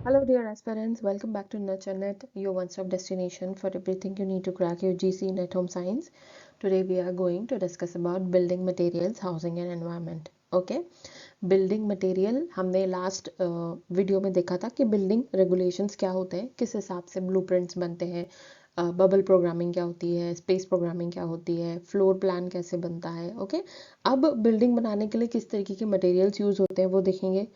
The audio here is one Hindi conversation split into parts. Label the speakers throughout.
Speaker 1: Hello, dear aspirants. Welcome back to NurtureNet, your one-stop destination for everything you need to crack your GC in at-home science. Today, we are going to discuss about building materials, housing and environment. Okay, building material हमने लास्ट वीडियो में देखा था कि बिल्डिंग रेगुलेशंस क्या होते हैं, किस हिसाब से ब्लूप्रिंट्स बनते हैं, बबल प्रोग्रामिंग क्या होती है, स्पेस प्रोग्रामिंग क्या होती है, फ्लोर प्लान कैसे बनता है. ओके, अब बिल्डिंग बनाने के लिए किस तरीके के मटेरियल्स यूज़ होते हैं वो देखेंगे.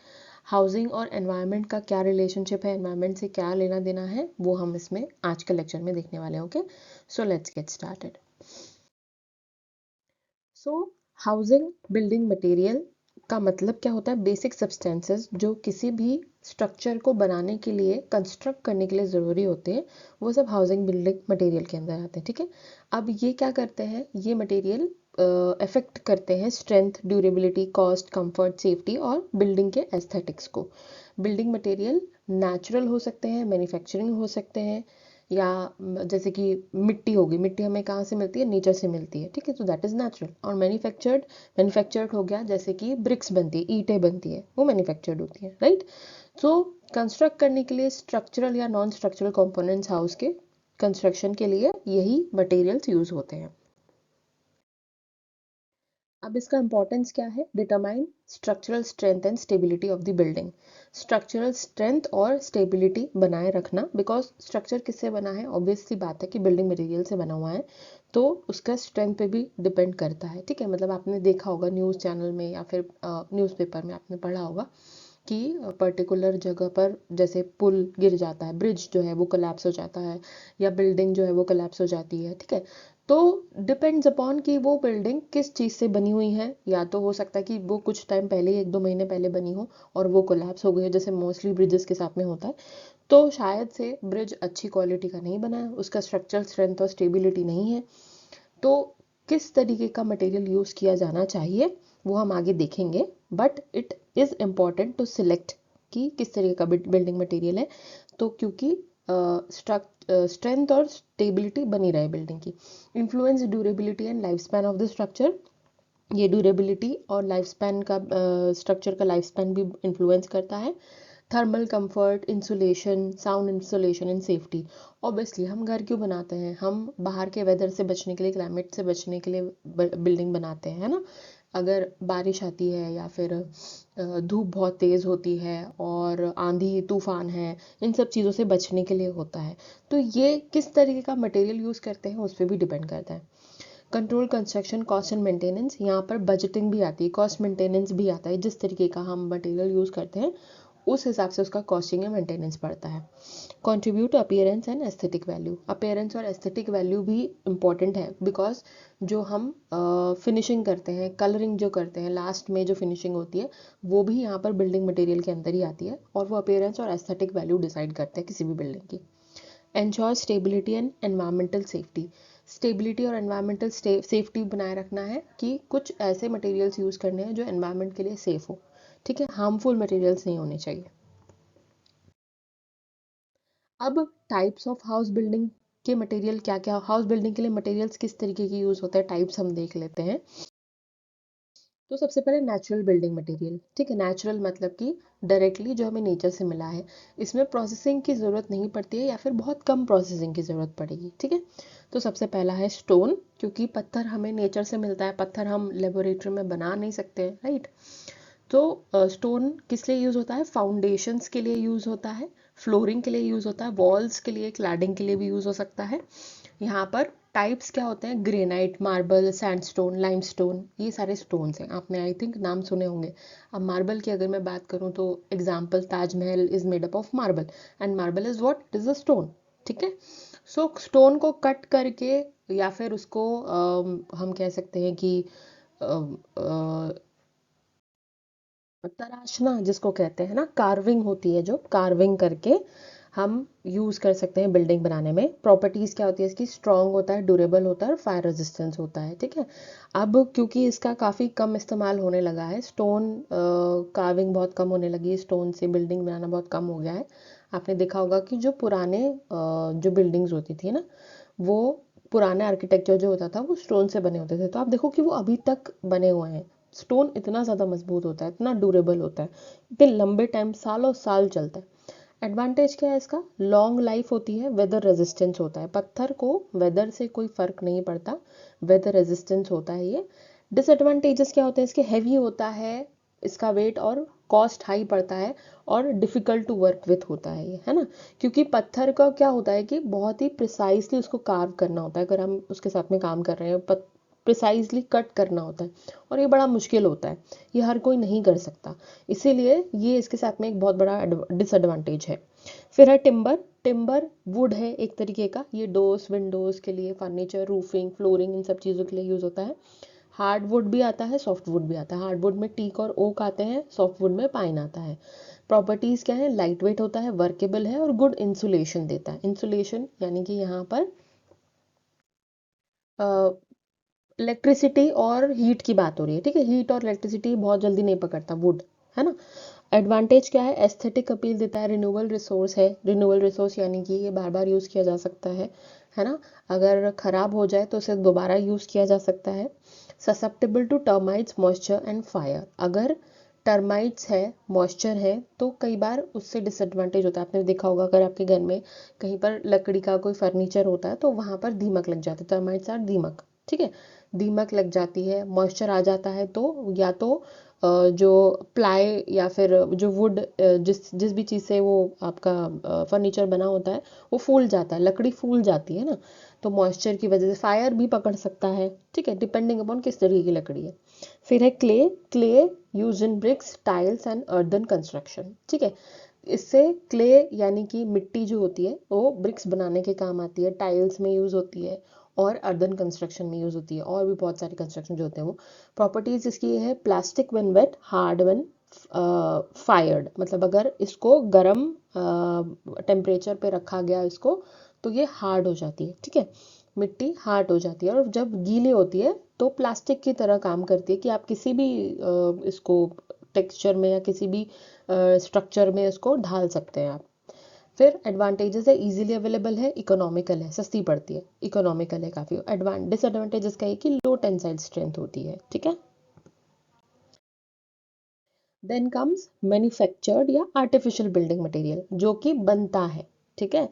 Speaker 1: हाउसिंग और एनवायरनमेंट का क्या रिलेशनशिप है, एनवायरनमेंट से क्या लेना देना है, वो हम इसमें आज के लेक्चर में देखने वाले हैं. Okay, so let's get started. So housing building material का मतलब क्या होता है? बेसिक सब्सटेंसेस जो किसी भी स्ट्रक्चर को बनाने के लिए, कंस्ट्रक्ट करने के लिए ज़रूरी होते हैं, वो सब हाउसिंग बिल्डिंग मटेरियल के अंदर आते हैं. ठीक है, अब ये क्या करते हैं, ये मटेरियल अफेक्ट करते हैं strength, durability, cost, comfort, safety और बिल्डिंग के एस्थेटिक्स को. बिल्डिंग मटेरियल नेचुरल हो सकते हैं, मैन्युफैक्चरिंग हो सकते हैं, या जैसे कि मिट्टी होगी, मिट्टी हमें कहाँ से मिलती है? नेचर से मिलती है. ठीक है, तो दैट इज नेचुरल. और मैन्युफैक्चर्ड हो गया, जैसे कि ब्रिक्स बनती है, ईंटें बनती है, वो मैन्युफैक्चर्ड होती है. राइट. सो कंस्ट्रक्ट करने के लिए स्ट्रक्चरल या नॉन स्ट्रक्चरल कंपोनेंट्स, हाउस के कंस्ट्रक्शन के लिए यही मटेरियल्स यूज होते हैं. अब इसका इंपॉर्टेंस क्या है? Determine structural strength and stability of the building. Structural strength और स्टेबिलिटी बनाए रखना, बिकॉज स्ट्रक्चर किससे बना है? ऑब्वियस सी बात है कि बिल्डिंग मटेरियल से बना हुआ है, तो उसका स्ट्रेंथ पे भी डिपेंड करता है. ठीक है, मतलब आपने देखा होगा न्यूज़ चैनल में या फिर न्यूज़पेपर में आपने पढ़ा होगा कि पर्टिकुलर जगह पर जैसे पुल गिर जाता है, ब्रिज जो है वो कोलैप्स हो जाता है, या बिल्डिंग जो है वो कोलैप्स हो जाती है. ठीक है, तो डिपेंड्स अपॉन कि वो बिल्डिंग किस चीज़ से बनी हुई है. या तो हो सकता है कि वो कुछ टाइम पहले, 1-2 महीने पहले बनी हो और वो कोलैप्स हो गई है, जैसे मोस्टली ब्रिजेस के साथ में होता है. तो शायद से ब्रिज अच्छी क्वालिटी का नहीं बना है, उसका स्ट्रक्चरल स्ट्रेंथ और स्टेबिलिटी नहीं है. तो किस तरीके का मटेरियल यूज़ किया जाना चाहिए वो हम आगे देखेंगे. But it is important to select कि किस तरीके का बिल्डिंग मटेरियल है, तो क्योंकि स्ट्रेंथ और स्टेबिलिटी बनी रहे बिल्डिंग की. Influence durability and life span of the structure. ये ड्यूरेबिलिटी और लाइफ स्पैन का, स्ट्रक्चर का लाइफ स्पैन भी इन्फ्लुएंस करता है. Thermal comfort, insulation, sound insulation and safety. Obviously हम घर क्यों बनाते हैं? हम बाहर के वेदर से बचने के लिए, क्लाइमेट से बचने के लिए बिल्डिंग बनाते हैं, है ना. अगर बारिश आती है या फिर धूप बहुत तेज़ होती है और आंधी तूफान है, इन सब चीज़ों से बचने के लिए होता है. तो ये किस तरीके का मटेरियल यूज़ करते हैं उस पर भी डिपेंड करता है. Control construction cost and maintenance. यहाँ पर बजटिंग भी आती है, कॉस्ट मेंटेनेंस भी आता है. जिस तरीके का हम मटेरियल यूज़ करते हैं उस हिसाब से उसका कॉस्टिंग या मेंटेनेंस पड़ता है. Contribute appearance and aesthetic value. Appearance और एस्थेटिक वैल्यू भी इम्पॉर्टेंट है, बिकॉज जो हम फिनिशिंग करते हैं, कलरिंग जो करते हैं, लास्ट में जो फिनिशिंग होती है, वो भी यहाँ पर बिल्डिंग मटेरियल के अंदर ही आती है, और वो अपीयरेंस और एस्थेटिक वैल्यू डिसाइड करते हैं किसी भी बिल्डिंग की. Ensure stability and environmental safety. Stability और एनवायरमेंटल सेफ्टी बनाए रखना है कि कुछ ऐसे मटेरियल्स यूज़ करने हैं जो एनवायरमेंट के लिए सेफ हो. ठीक है, हार्मफुल मटेरियल्स नहीं होने चाहिए. अब टाइप्स ऑफ हाउस बिल्डिंग के मटेरियल क्या क्या, हाउस बिल्डिंग के लिए मटेरियल्स किस तरीके के यूज़ होते हैं, टाइप्स हम देख लेते हैं. तो सबसे पहले नेचुरल बिल्डिंग मटेरियल. ठीक है, नेचुरल मतलब कि डायरेक्टली जो हमें नेचर से मिला है, इसमें प्रोसेसिंग की ज़रूरत नहीं पड़ती है या फिर बहुत कम प्रोसेसिंग की ज़रूरत पड़ेगी. ठीक है, तो सबसे पहला है स्टोन, क्योंकि पत्थर हमें नेचर से मिलता है, पत्थर हम लेबोरेटरी में बना नहीं सकते हैं. राइट. तो स्टोन किस लिए यूज़ होता है? फाउंडेशंस के लिए यूज़ होता है, फ्लोरिंग के लिए यूज़ होता है, वॉल्स के लिए, क्लैडिंग के लिए भी यूज़ हो सकता है. यहाँ पर टाइप्स क्या होते हैं? ग्रेनाइट, मार्बल, सैंडस्टोन, लाइमस्टोन, ये सारे स्टोन्स हैं. आपने आई थिंक नाम सुने होंगे. अब मार्बल की अगर मैं बात करूँ तो example, Taj Mahal is made up of marble, and marble is what? It is a stone. ठीक है, सो स्टोन को कट करके या फिर उसको हम कह सकते हैं कि तराशना जिसको कहते हैं ना, कार्विंग होती है, जो कार्विंग करके हम यूज़ कर सकते हैं बिल्डिंग बनाने में. प्रॉपर्टीज़ क्या होती है इसकी? स्ट्रॉन्ग होता है, ड्यूरेबल होता है और फायर रेजिस्टेंस होता है. ठीक है, अब क्योंकि इसका काफ़ी कम इस्तेमाल होने लगा है, स्टोन कार्विंग बहुत कम होने लगी है, स्टोन से बिल्डिंग बनाना बहुत कम हो गया है. आपने देखा होगा कि जो पुराने जो बिल्डिंग्स होती थी ना, वो पुराने आर्किटेक्चर जो होता था वो स्टोन से बने होते थे. तो आप देखो कि वो अभी तक बने हुए हैं. स्टोन इतना ज़्यादा मजबूत होता है, इतना ड्यूरेबल होता है, इतने लंबे टाइम, सालों साल चलता है. एडवांटेज क्या है इसका, लॉन्ग लाइफ होती है, वेदर रेजिस्टेंस होता है, पत्थर को वेदर से कोई फर्क नहीं पड़ता, वेदर रेजिस्टेंस होता है ये। डिसएडवांटेजेस क्या होते हैं इसके, हैवी होता है इसका वेट और कॉस्ट हाई पड़ता है और डिफिकल्ट टू वर्क विथ होता है ये, है ना, क्योंकि पत्थर का क्या होता है कि बहुत ही प्रिसाइसली उसको कार्व करना होता है, अगर हम उसके साथ में काम कर रहे हैं प्रिसाइजली कट करना होता है और ये बड़ा मुश्किल होता है, ये हर कोई नहीं कर सकता, इसीलिए ये इसके साथ में एक बहुत बड़ा डिसएडवांटेज है। फिर है टिम्बर, टिम्बर वुड है एक तरीके का, ये डोर्स विंडोज के लिए, फर्नीचर, रूफिंग, फ्लोरिंग, इन सब चीज़ों के लिए यूज़ होता है। हार्ड वुड भी आता है, सॉफ्ट वुड भी आता है, हार्ड वुड में टीक और ओक आते हैं, सॉफ्ट वुड में पाइन आता है। प्रॉपर्टीज़ क्या है, लाइट वेट होता है, वर्केबल है और गुड इंसुलेशन देता है। इंसुलेशन यानी कि यहाँ पर इलेक्ट्रिसिटी और हीट की बात हो रही है, ठीक है, हीट और इलेक्ट्रिसिटी बहुत जल्दी नहीं पकड़ता वुड, है ना। एडवांटेज क्या है, एस्थेटिक अपील देता है, रिन्यूएबल रिसोर्स है, रिन्यूएबल रिसोर्स यानी कि ये बार बार यूज़ किया जा सकता है ना, अगर ख़राब हो जाए तो उसे दोबारा यूज़ किया जा सकता है। Susceptible to termites, moisture and fire, अगर टर्माइट्स है, मॉइस्चर है तो कई बार उससे डिसएडवांटेज होता है, आपने देखा होगा अगर आपके घर में कहीं पर लकड़ी का कोई फर्नीचर होता है तो वहाँ पर दीमक लग जाते हैं, टर्माइट्स आर दीमक, ठीक है, दीमक लग जाती है, मॉइस्चर आ जाता है तो या तो जो प्लाई या फिर जो वुड, जिस जिस भी चीज़ से वो आपका फर्नीचर बना होता है वो फूल जाता है, लकड़ी फूल जाती है ना, तो मॉइस्चर की वजह से फायर भी पकड़ सकता है, ठीक है, डिपेंडिंग अपॉन किस तरीके की लकड़ी है। फिर है clay, clay use in bricks, tiles and earthen construction, ठीक है, इससे क्ले यानी कि मिट्टी जो होती है वो ब्रिक्स बनाने के काम आती है, टाइल्स में यूज़ होती है और अर्दन कंस्ट्रक्शन में यूज़ होती है, और भी बहुत सारे कंस्ट्रक्शन जो होते हैं वो। प्रॉपर्टीज इसकी ये है, plastic when wet, hard when fired, मतलब अगर इसको गर्म टेम्परेचर पे रखा गया इसको तो ये हार्ड हो जाती है, ठीक है, मिट्टी हार्ड हो जाती है, और जब गीली होती है तो प्लास्टिक की तरह काम करती है कि आप किसी भी इसको टेक्सचर में या किसी भी स्ट्रक्चर में इसको ढाल सकते हैं आप। फिर एडवांटेजेस है, इजीली अवेलेबल है, इकोनॉमिकल है, सस्ती पड़ती है, इकोनॉमिकल है काफ़ी। डिसएडवांटेजेस का है कि लो टेंसाइल स्ट्रेंथ होती है, ठीक है। देन कम्स मैन्युफैक्चर्ड या आर्टिफिशियल बिल्डिंग मटेरियल, जो कि बनता है, ठीक है,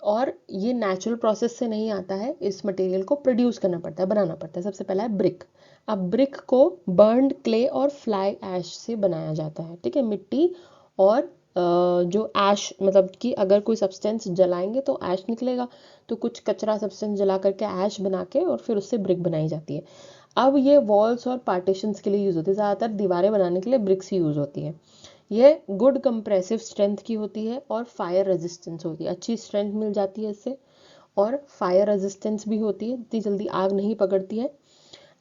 Speaker 1: और ये नेचुरल प्रोसेस से नहीं आता है, इस मटेरियल को प्रोड्यूस करना पड़ता है, बनाना पड़ता है। सबसे पहला है ब्रिक, अब ब्रिक को बर्न्ड क्ले और फ्लाई ऐश से बनाया जाता है, ठीक है, मिट्टी और जो ऐश, मतलब कि अगर कोई सब्सटेंस जलाएंगे तो ऐश निकलेगा, तो कुछ कचरा सब्सटेंस जला करके ऐश बना के और फिर उससे ब्रिक बनाई जाती है। अब ये वॉल्स और पार्टीशंस के लिए यूज़ होती है, ज़्यादातर दीवारें बनाने के लिए ब्रिक्स यूज़ होती है। ये गुड कंप्रेसिव स्ट्रेंथ की होती है और फायर रेजिस्टेंस होती है, अच्छी स्ट्रेंथ मिल जाती है इससे, और फायर रेजिस्टेंस भी होती है, इतनी जल्दी आग नहीं पकड़ती है।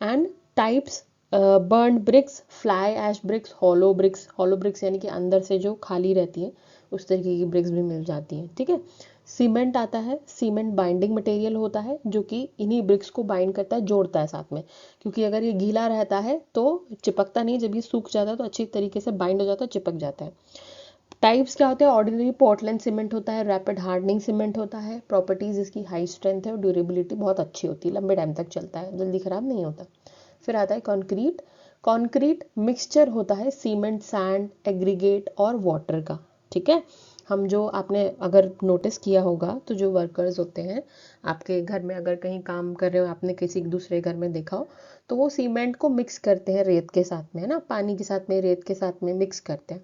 Speaker 1: And types, burn bricks, fly ash bricks, hollow bricks यानी कि अंदर से जो खाली रहती है उस तरीके की ब्रिक्स भी मिल जाती हैं, ठीक है। सीमेंट आता है, सीमेंट बाइंडिंग मटेरियल होता है जो कि इन्हीं ब्रिक्स को बाइंड करता है, जोड़ता है साथ में, क्योंकि अगर ये गीला रहता है तो चिपकता नहीं, जब ये सूख जाता है तो अच्छी तरीके से बाइंड हो जाता है, चिपक जाता है। टाइप्स क्या होते हैं, ऑर्डिनरी पोर्टलैंड सीमेंट होता है, रैपिड हार्डनिंग सीमेंट होता है, प्रॉपर्टीज इसकी हाई स्ट्रेंथ है और ड्यूरेबिलिटी बहुत अच्छी होती है, लंबे टाइम तक चलता है, जल्दी खराब नहीं होता। फिर आता है कंक्रीट, कंक्रीट मिक्सचर होता है सीमेंट, सैंड, एग्रीगेट और वाटर का, ठीक है। हम जो आपने अगर नोटिस किया होगा तो जो वर्कर्स होते हैं आपके घर में, अगर कहीं काम कर रहे हो, आपने किसी दूसरे घर में देखा हो तो वो सीमेंट को मिक्स करते हैं रेत के साथ में, है ना, पानी के साथ में, रेत के साथ में मिक्स करते हैं,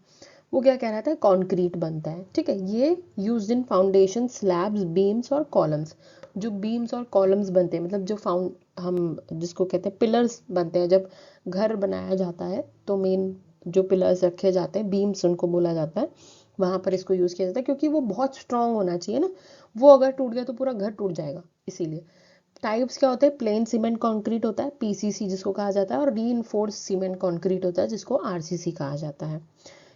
Speaker 1: वो क्या कह रहा था, कंक्रीट बनता है, ठीक है। ये used in foundation, slabs, beams और कॉलम्स, जो बीम्स और कॉलम्स बनते हैं, मतलब जो फाउंड हम जिसको कहते हैं पिलर्स बनते हैं, जब घर बनाया जाता है तो मेन जो पिलर्स रखे जाते हैं, बीम्स उनको बोला जाता है, वहां पर इसको यूज किया जाता है, क्योंकि वो बहुत स्ट्रांग होना चाहिए ना, वो अगर टूट गया तो पूरा घर टूट जाएगा, इसीलिए। टाइप्स क्या होते हैं, प्लेन सीमेंट कंक्रीट होता है, पीसीसी जिसको कहा जाता है, और रीइंफोर्स्ड सीमेंट कंक्रीट होता है जिसको आरसीसी कहा जाता है।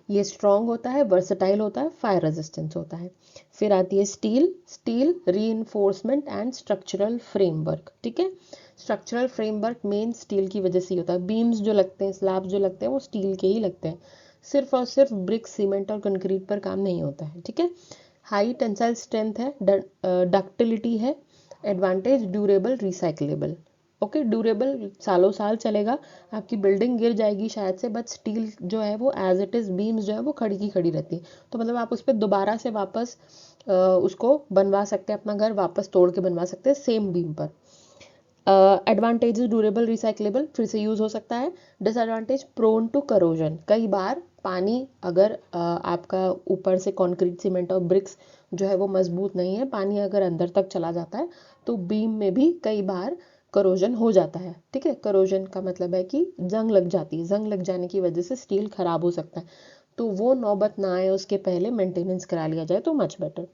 Speaker 1: ये स्ट्रॉन्ग होता है, वर्सेटाइल होता है, फायर रेजिस्टेंस होता है। फिर आती है steel, steel reinforcement and structural framework, ठीक है, स्ट्रक्चरल फ्रेमवर्क मेन स्टील की वजह से ही होता है, बीम्स जो लगते हैं, स्लैब्स जो लगते हैं वो स्टील के ही लगते हैं, सिर्फ और सिर्फ ब्रिक, सीमेंट और कंक्रीट पर काम नहीं होता है, ठीक है। हाई टेंसाइल स्ट्रेंथ है, डक्टिलिटी है, advantage durable, recyclable, okay, durable, सालों साल चलेगा, आपकी बिल्डिंग गिर जाएगी शायद से, बट स्टील जो है वो एज इट इज़ बीम्स जो है वो खड़ी की खड़ी रहती है। तो मतलब आप उस पर दोबारा से वापस उसको बनवा सकते हैं, अपना घर वापस तोड़ के बनवा सकते हैं सेम बीम पर। एडवांटेजेस, ड्यूरेबल, रिसाइक्लेबल, फिर से यूज़ हो सकता है। डिसएडवांटेज, प्रोन टू करोजन, कई बार पानी अगर आपका ऊपर से कंक्रीट, सीमेंट और ब्रिक्स जो है वो मजबूत नहीं है, पानी अगर अंदर तक चला जाता है तो बीम में भी कई बार करोजन हो जाता है। ठीक है, करोजन का मतलब है कि जंग लग जाती है, जंग लग जाने की वजह से स्टील खराब हो सकता है, तो वो नौबत ना आए उसके पहले मेंटेनेंस करा लिया जाए तो मच बेटर।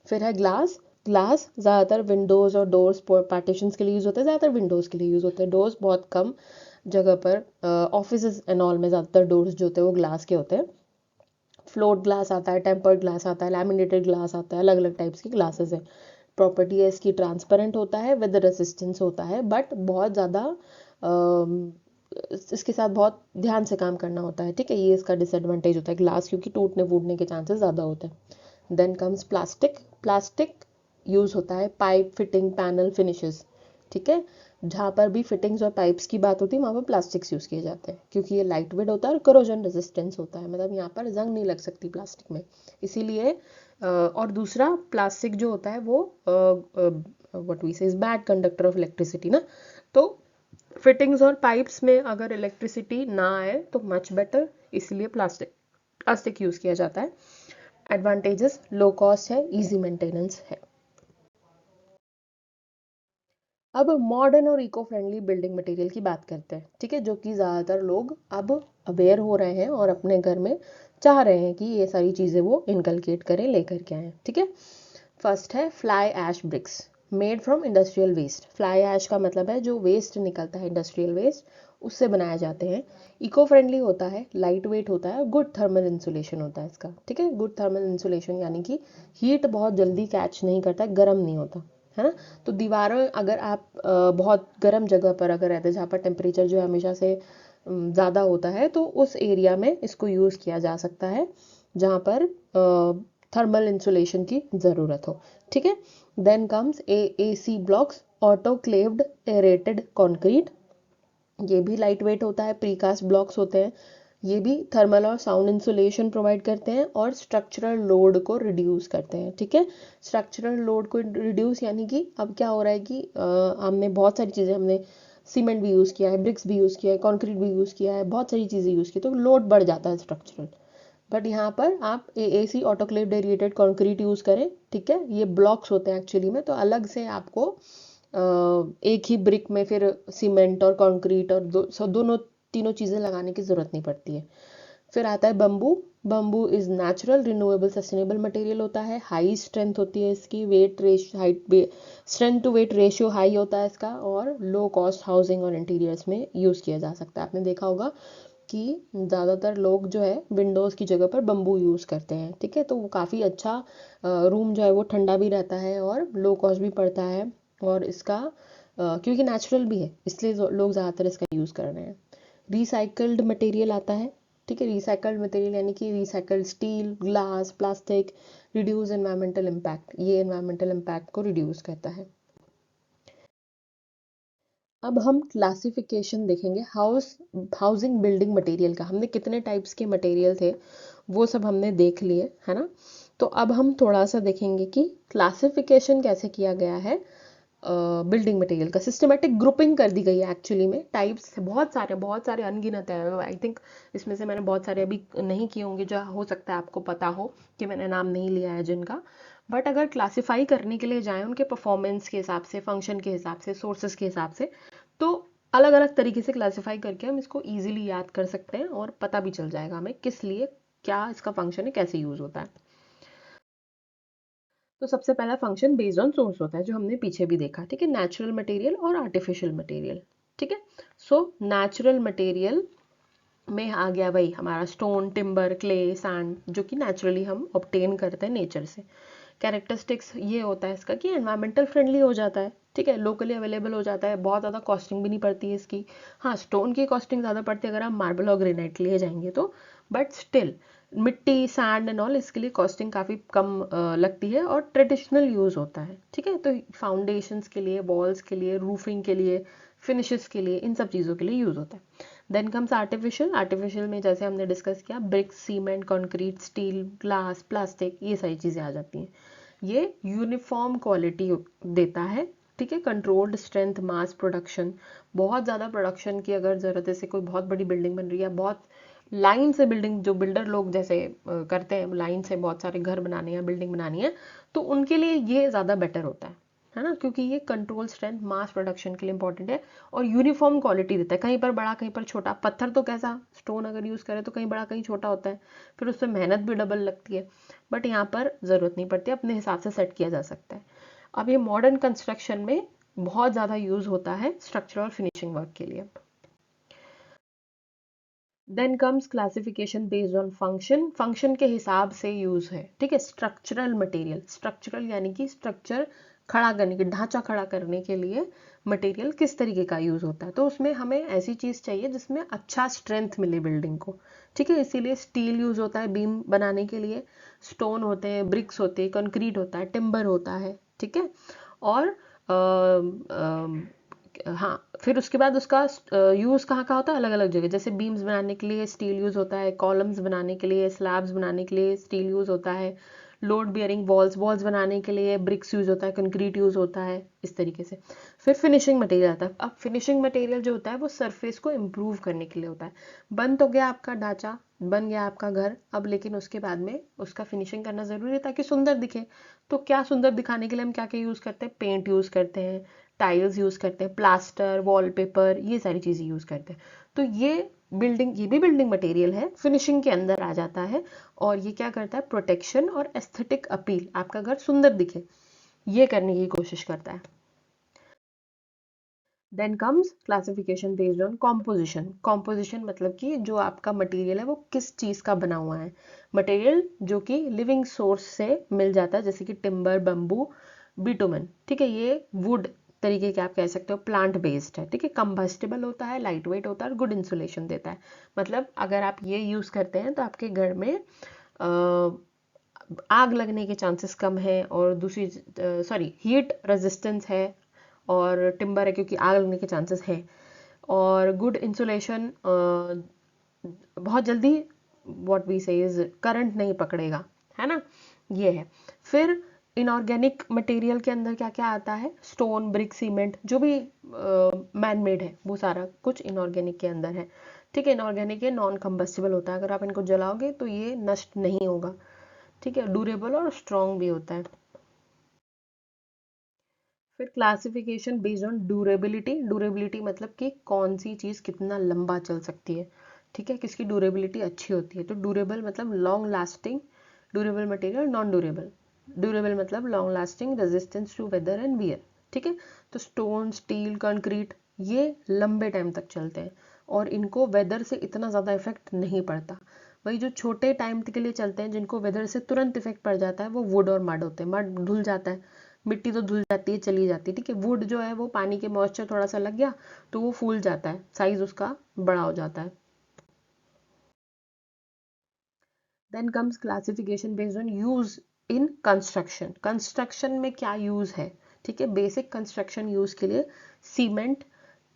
Speaker 1: फिर है ग्लास। ग्लास ज़्यादातर विंडोज़ और डोर्स पार्टीशंस के लिए यूज़ होते हैं, ज़्यादातर विंडोज़ के लिए यूज़ होते हैं, डोर्स बहुत कम जगह पर, ऑफिस एंड ऑल में ज़्यादातर डोर्स जो होते हैं वो ग्लास के होते हैं। फ्लोट ग्लास आता है, टेम्पर्ड ग्लास आता है, लैमिनेटेड ग्लास आता है, अलग अलग टाइप्स की ग्लासेस है। प्रॉपर्टी है इसकी, ट्रांसपेरेंट होता है, विद रेसिस्टेंस होता है, बट बहुत ज़्यादा इसके साथ बहुत ध्यान से काम करना होता है। ठीक है, ये इसका डिसएडवांटेज होता है ग्लास, क्योंकि टूटने फूटने के चांसेस ज़्यादा होते हैं। Then comes plastic. Plastic use होता है पाइप, फिटिंग, पैनल, फिनिशेस। ठीक है, जहाँ पर भी फिटिंग्स और पाइप्स की बात होती है वहाँ पर प्लास्टिक्स यूज़ किए जाते हैं, क्योंकि ये लाइट वेट होता है और करोजन रेजिस्टेंस होता है, मतलब यहाँ पर जंग नहीं लग सकती प्लास्टिक में, इसीलिए और दूसरा प्लास्टिक जो होता है वो व्हाट वी से is bad conductor of electricity ना, तो फिटिंग्स और पाइप्स में अगर इलेक्ट्रिसिटी ना आए तो मच बेटर, इसलिए प्लास्टिक प्लास्टिक यूज़ किया जाता है। एडवांटेजेस, लो कॉस्ट है, इजी मेंटेनेंस है। अब मॉडर्न और इको फ्रेंडली बिल्डिंग मटेरियल की बात करते हैं। ठीक है, जो कि ज़्यादातर लोग अब अवेयर हो रहे हैं और अपने घर में चाह रहे हैं कि ये सारी चीज़ें वो इनकलकेट करें, लेकर के आएँ। ठीक है, फर्स्ट है fly ash bricks, made from industrial waste. Fly ash का मतलब है जो वेस्ट निकलता है इंडस्ट्रियल वेस्ट, उससे बनाए जाते हैं। इको फ्रेंडली होता है, लाइट वेट होता है, गुड थर्मल इंसुलेशन होता है इसका। ठीक है, गुड थर्मल इंसुलेशन यानी कि हीट बहुत जल्दी कैच नहीं करता है, गर्म नहीं होता है ना। तो दीवारों, अगर आप बहुत गर्म जगह पर अगर रहते हैं जहाँ पर टेम्परेचर जो है हमेशा से ज़्यादा होता है, तो उस एरिया में इसको यूज़ किया जा सकता है जहाँ पर थर्मल इंसुलेशन की ज़रूरत हो। ठीक है, then comes AC blocks, autoclaved aerated concrete, ये भी लाइट वेट होता है, प्रीकास्ट ब्लॉक्स होते हैं, ये भी थर्मल और साउंड इंसुलेशन प्रोवाइड करते हैं और स्ट्रक्चरल लोड को रिड्यूस करते हैं। ठीक है, स्ट्रक्चरल लोड को रिड्यूस यानी कि अब क्या हो रहा है कि हमने बहुत सारी चीज़ें, हमने सीमेंट भी यूज़ किया है, ब्रिक्स भी यूज़ किया है, कंक्रीट भी यूज़ किया है, बहुत सारी चीज़ें यूज़ की, तो लोड बढ़ जाता है स्ट्रक्चरल। बट यहाँ पर आप AAC, autoclaved aerated concrete use करें। ठीक है, ये ब्लॉक्स होते हैं एक्चुअली में, तो अलग से आपको एक ही ब्रिक में फिर सीमेंट और कंक्रीट और दोनों तीनों चीज़ें लगाने की ज़रूरत नहीं पड़ती है। फिर आता है bamboo. Bamboo is natural, renewable, sustainable material होता है, हाई स्ट्रेंथ होती है इसकी, वेट रेश high strength to weight ratio high होता है इसका, और लो कॉस्ट हाउसिंग और इंटीरियर्स में यूज़ किया जा सकता है। आपने देखा होगा कि ज़्यादातर लोग जो है विंडोज़ की जगह पर बम्बू यूज़ करते हैं। ठीक है, तो वो काफ़ी अच्छा, रूम जो है वो ठंडा भी रहता है और लो कॉस्ट भी पड़ता है, और इसका क्योंकि नेचुरल भी है इसलिए लोग ज़्यादातर इसका यूज़ कर रहे हैं। रिसाइकल्ड मटेरियल आता है। ठीक है, रिसाइकल्ड मटेरियल यानी कि recycled steel, glass, plastic, reduce environmental impact, ये एनवायरमेंटल इम्पैक्ट को रिड्यूस करता है। अब हम क्लासिफिकेशन देखेंगे हाउसिंग बिल्डिंग मटेरियल का। हमने कितने टाइप्स के मटेरियल थे वो सब हमने देख लिए है ना। तो अब हम थोड़ा सा देखेंगे कि क्लासिफिकेशन कैसे किया गया है, बिल्डिंग मटेरियल का सिस्टमेटिक ग्रुपिंग कर दी गई है। एक्चुअली में टाइप्स बहुत सारे अनगिनत है। आई थिंक इसमें से मैंने बहुत सारे अभी नहीं किए होंगे, जो हो सकता है आपको पता हो कि मैंने नाम नहीं लिया है जिनका। बट अगर क्लासिफाई करने के लिए जाएं उनके परफॉर्मेंस के हिसाब से, फंक्शन के हिसाब से, सोर्सेज के हिसाब से, तो अलग अलग तरीके से क्लासिफाई करके हम इसको इजीली याद कर सकते हैं और पता भी चल जाएगा हमें किस लिए, क्या इसका फंक्शन है, कैसे यूज होता है। तो सबसे पहला फंक्शन बेस्ड ऑन सोर्स होता है, जो हमने पीछे भी देखा। ठीक है, नेचुरल मटेरियल और आर्टिफिशियल मटेरियल। ठीक है, सो नेचुरल मटेरियल में आ गया वही हमारा स्टोन, टिम्बर, क्ले, सैंड, जो कि नेचुरली हम ऑब्टेन करते हैं नेचर से। कैरेक्टरिस्टिक्स ये होता है इसका कि एनवायरमेंटल फ्रेंडली हो जाता है। ठीक है, लोकली अवेलेबल हो जाता है, बहुत ज़्यादा कॉस्टिंग भी नहीं पड़ती है इसकी। हाँ, स्टोन की कॉस्टिंग ज़्यादा पड़ती है अगर आप मार्बल और ग्रेनाइट लिए जाएंगे तो, बट स्टिल मिट्टी, सैंड एंड ऑल, इसके लिए कॉस्टिंग काफ़ी कम लगती है और ट्रेडिशनल यूज़ होता है। ठीक है, तो फाउंडेशंस के लिए, वॉल्स के लिए, रूफिंग के लिए, फिनिशेस के लिए, इन सब चीज़ों के लिए यूज़ होता है। Then comes artificial. आर्टिफिशियल में जैसे हमने डिस्कस किया, bricks, cement, concrete, steel, glass, plastic, ये सारी चीज़ें आ जाती हैं। ये यूनिफॉर्म क्वालिटी देता है, ठीक है, कंट्रोल्ड स्ट्रेंथ, मास प्रोडक्शन, बहुत ज़्यादा प्रोडक्शन की अगर ज़रूरत है, जैसे कोई बहुत बड़ी बिल्डिंग बन रही है, बहुत लाइन से बिल्डिंग, जो बिल्डर लोग जैसे करते हैं, लाइन से बहुत सारे घर बनाने हैं, बिल्डिंग बनानी है, तो उनके लिए ये ज़्यादा बेटर होता है ना, क्योंकि ये कंट्रोल स्ट्रेंथ, मास प्रोडक्शन के लिए इंपॉर्टेंट है और यूनिफॉर्म क्वालिटी देता है, कहीं पर बड़ा कहीं पर छोटा। पत्थर तो कैसा, स्टोन अगर यूज़ करें तो कहीं बड़ा कहीं छोटा होता है, फिर उससे मेहनत भी डबल लगती है, बट यहाँ पर ज़रूरत नहीं पड़ती, अपने हिसाब से सेट किया जा सकता है। अब ये मॉडर्न कंस्ट्रक्शन में बहुत ज़्यादा यूज़ होता है स्ट्रक्चरल फिनिशिंग वर्क के लिए। Then comes classification based on function. Function के हिसाब से यूज है, ठीक है। स्ट्रक्चरल मटेरियल, स्ट्रक्चरल यानी कि स्ट्रक्चर खड़ा करने के, ढांचा खड़ा करने के लिए मटेरियल किस तरीके का यूज होता है, तो उसमें हमें ऐसी चीज चाहिए जिसमें अच्छा स्ट्रेंथ मिले बिल्डिंग को, ठीक है। इसीलिए स्टील यूज होता है बीम बनाने के लिए, स्टोन होते हैं, ब्रिक्स होते हैं, कंक्रीट होता है, टिम्बर होता है, ठीक है। और हाँ, फिर उसके बाद उसका यूज़ कहाँ कहाँ होता है, अलग अलग जगह, जैसे बीम्स बनाने के लिए स्टील यूज़ होता है, कॉलम्स बनाने के लिए, स्लैब्स बनाने के लिए स्टील यूज़ होता है, लोड बियरिंग वॉल्स वॉल्स बनाने के लिए ब्रिक्स यूज़ होता है, कंक्रीट यूज़ होता है, इस तरीके से। फिर फिनिशिंग मटेरियल आता है। अब फिनिशिंग मटेरियल जो होता है वो सरफेस को इम्प्रूव करने के लिए होता है। बन तो गया आपका ढांचा, बन गया आपका घर, अब लेकिन उसके बाद में उसका फिनिशिंग करना ज़रूरी है ताकि सुंदर दिखे। तो क्या सुंदर दिखाने के लिए हम क्या क्या यूज़ करते हैं, पेंट यूज़ करते हैं, टाइल्स यूज़ करते हैं, प्लास्टर, वॉलपेपर, ये सारी चीज़ें यूज़ करते हैं। तो ये भी बिल्डिंग मटेरियल है, फिनिशिंग के अंदर आ जाता है। और ये क्या करता है, प्रोटेक्शन और एस्थेटिक अपील, आपका घर सुंदर दिखे, ये करने की कोशिश करता है। Then comes classification based on composition. Composition मतलब कि जो आपका मटेरियल है वो किस चीज़ का बना हुआ है। मटेरियल जो कि लिविंग सोर्स से मिल जाता है, जैसे कि टिम्बर, बम्बू, बिटुमन, ठीक है। ये वुड तरीके के आप कह सकते हो, प्लांट बेस्ड है, ठीक है। कंबस्टिबल होता है, लाइट वेट होता है और गुड इंसुलेशन देता है। मतलब अगर आप ये यूज़ करते हैं तो आपके घर में आग लगने के चांसेस कम है, और दूसरी सॉरी हीट रेजिस्टेंस है, और टिम्बर है क्योंकि आग लगने के चांसेस है, और गुड इंसुलेशन, बहुत जल्दी व्हाट वी से इज करंट नहीं पकड़ेगा, है ना, ये है। फिर इनऑर्गेनिक मटेरियल के अंदर क्या क्या आता है, स्टोन, ब्रिक, सीमेंट, जो भी मैन मेड है वो सारा कुछ इनऑर्गेनिक के अंदर है, ठीक है। इनऑर्गेनिक है, नॉन कंबस्टिबल होता है, अगर आप इनको जलाओगे तो ये नष्ट नहीं होगा, ठीक है। ड्यूरेबल और स्ट्रॉन्ग भी होता है। फिर classification based on durability. Durability मतलब कि कौन सी चीज़ कितना लंबा चल सकती है, ठीक है, किसकी ड्यूरेबिलिटी अच्छी होती है। तो ड्यूरेबल मतलब long lasting durable material, non durable, durable मतलब long lasting, resistance to weather and wear, ठीक है। तो स्टोन, स्टील, कंक्रीट, ये लंबे टाइम तक चलते हैं और इनको वेदर से इतना ज़्यादा इफेक्ट नहीं पड़ता। वही जो छोटे टाइम के लिए चलते हैं, जिनको वेदर से तुरंत इफेक्ट पड़ जाता है, वो वुड और मड होते हैं। मड धुल जाता है, मिट्टी तो धुल जाती है, चली जाती है, ठीक है। वुड जो है वो पानी के मॉइस्चर थोड़ा सा लग गया तो वो फूल जाता है, साइज उसका बड़ा हो जाता है। Then comes classification based on use in construction. Construction में क्या यूज है, ठीक है। बेसिक कंस्ट्रक्शन यूज के लिए सीमेंट,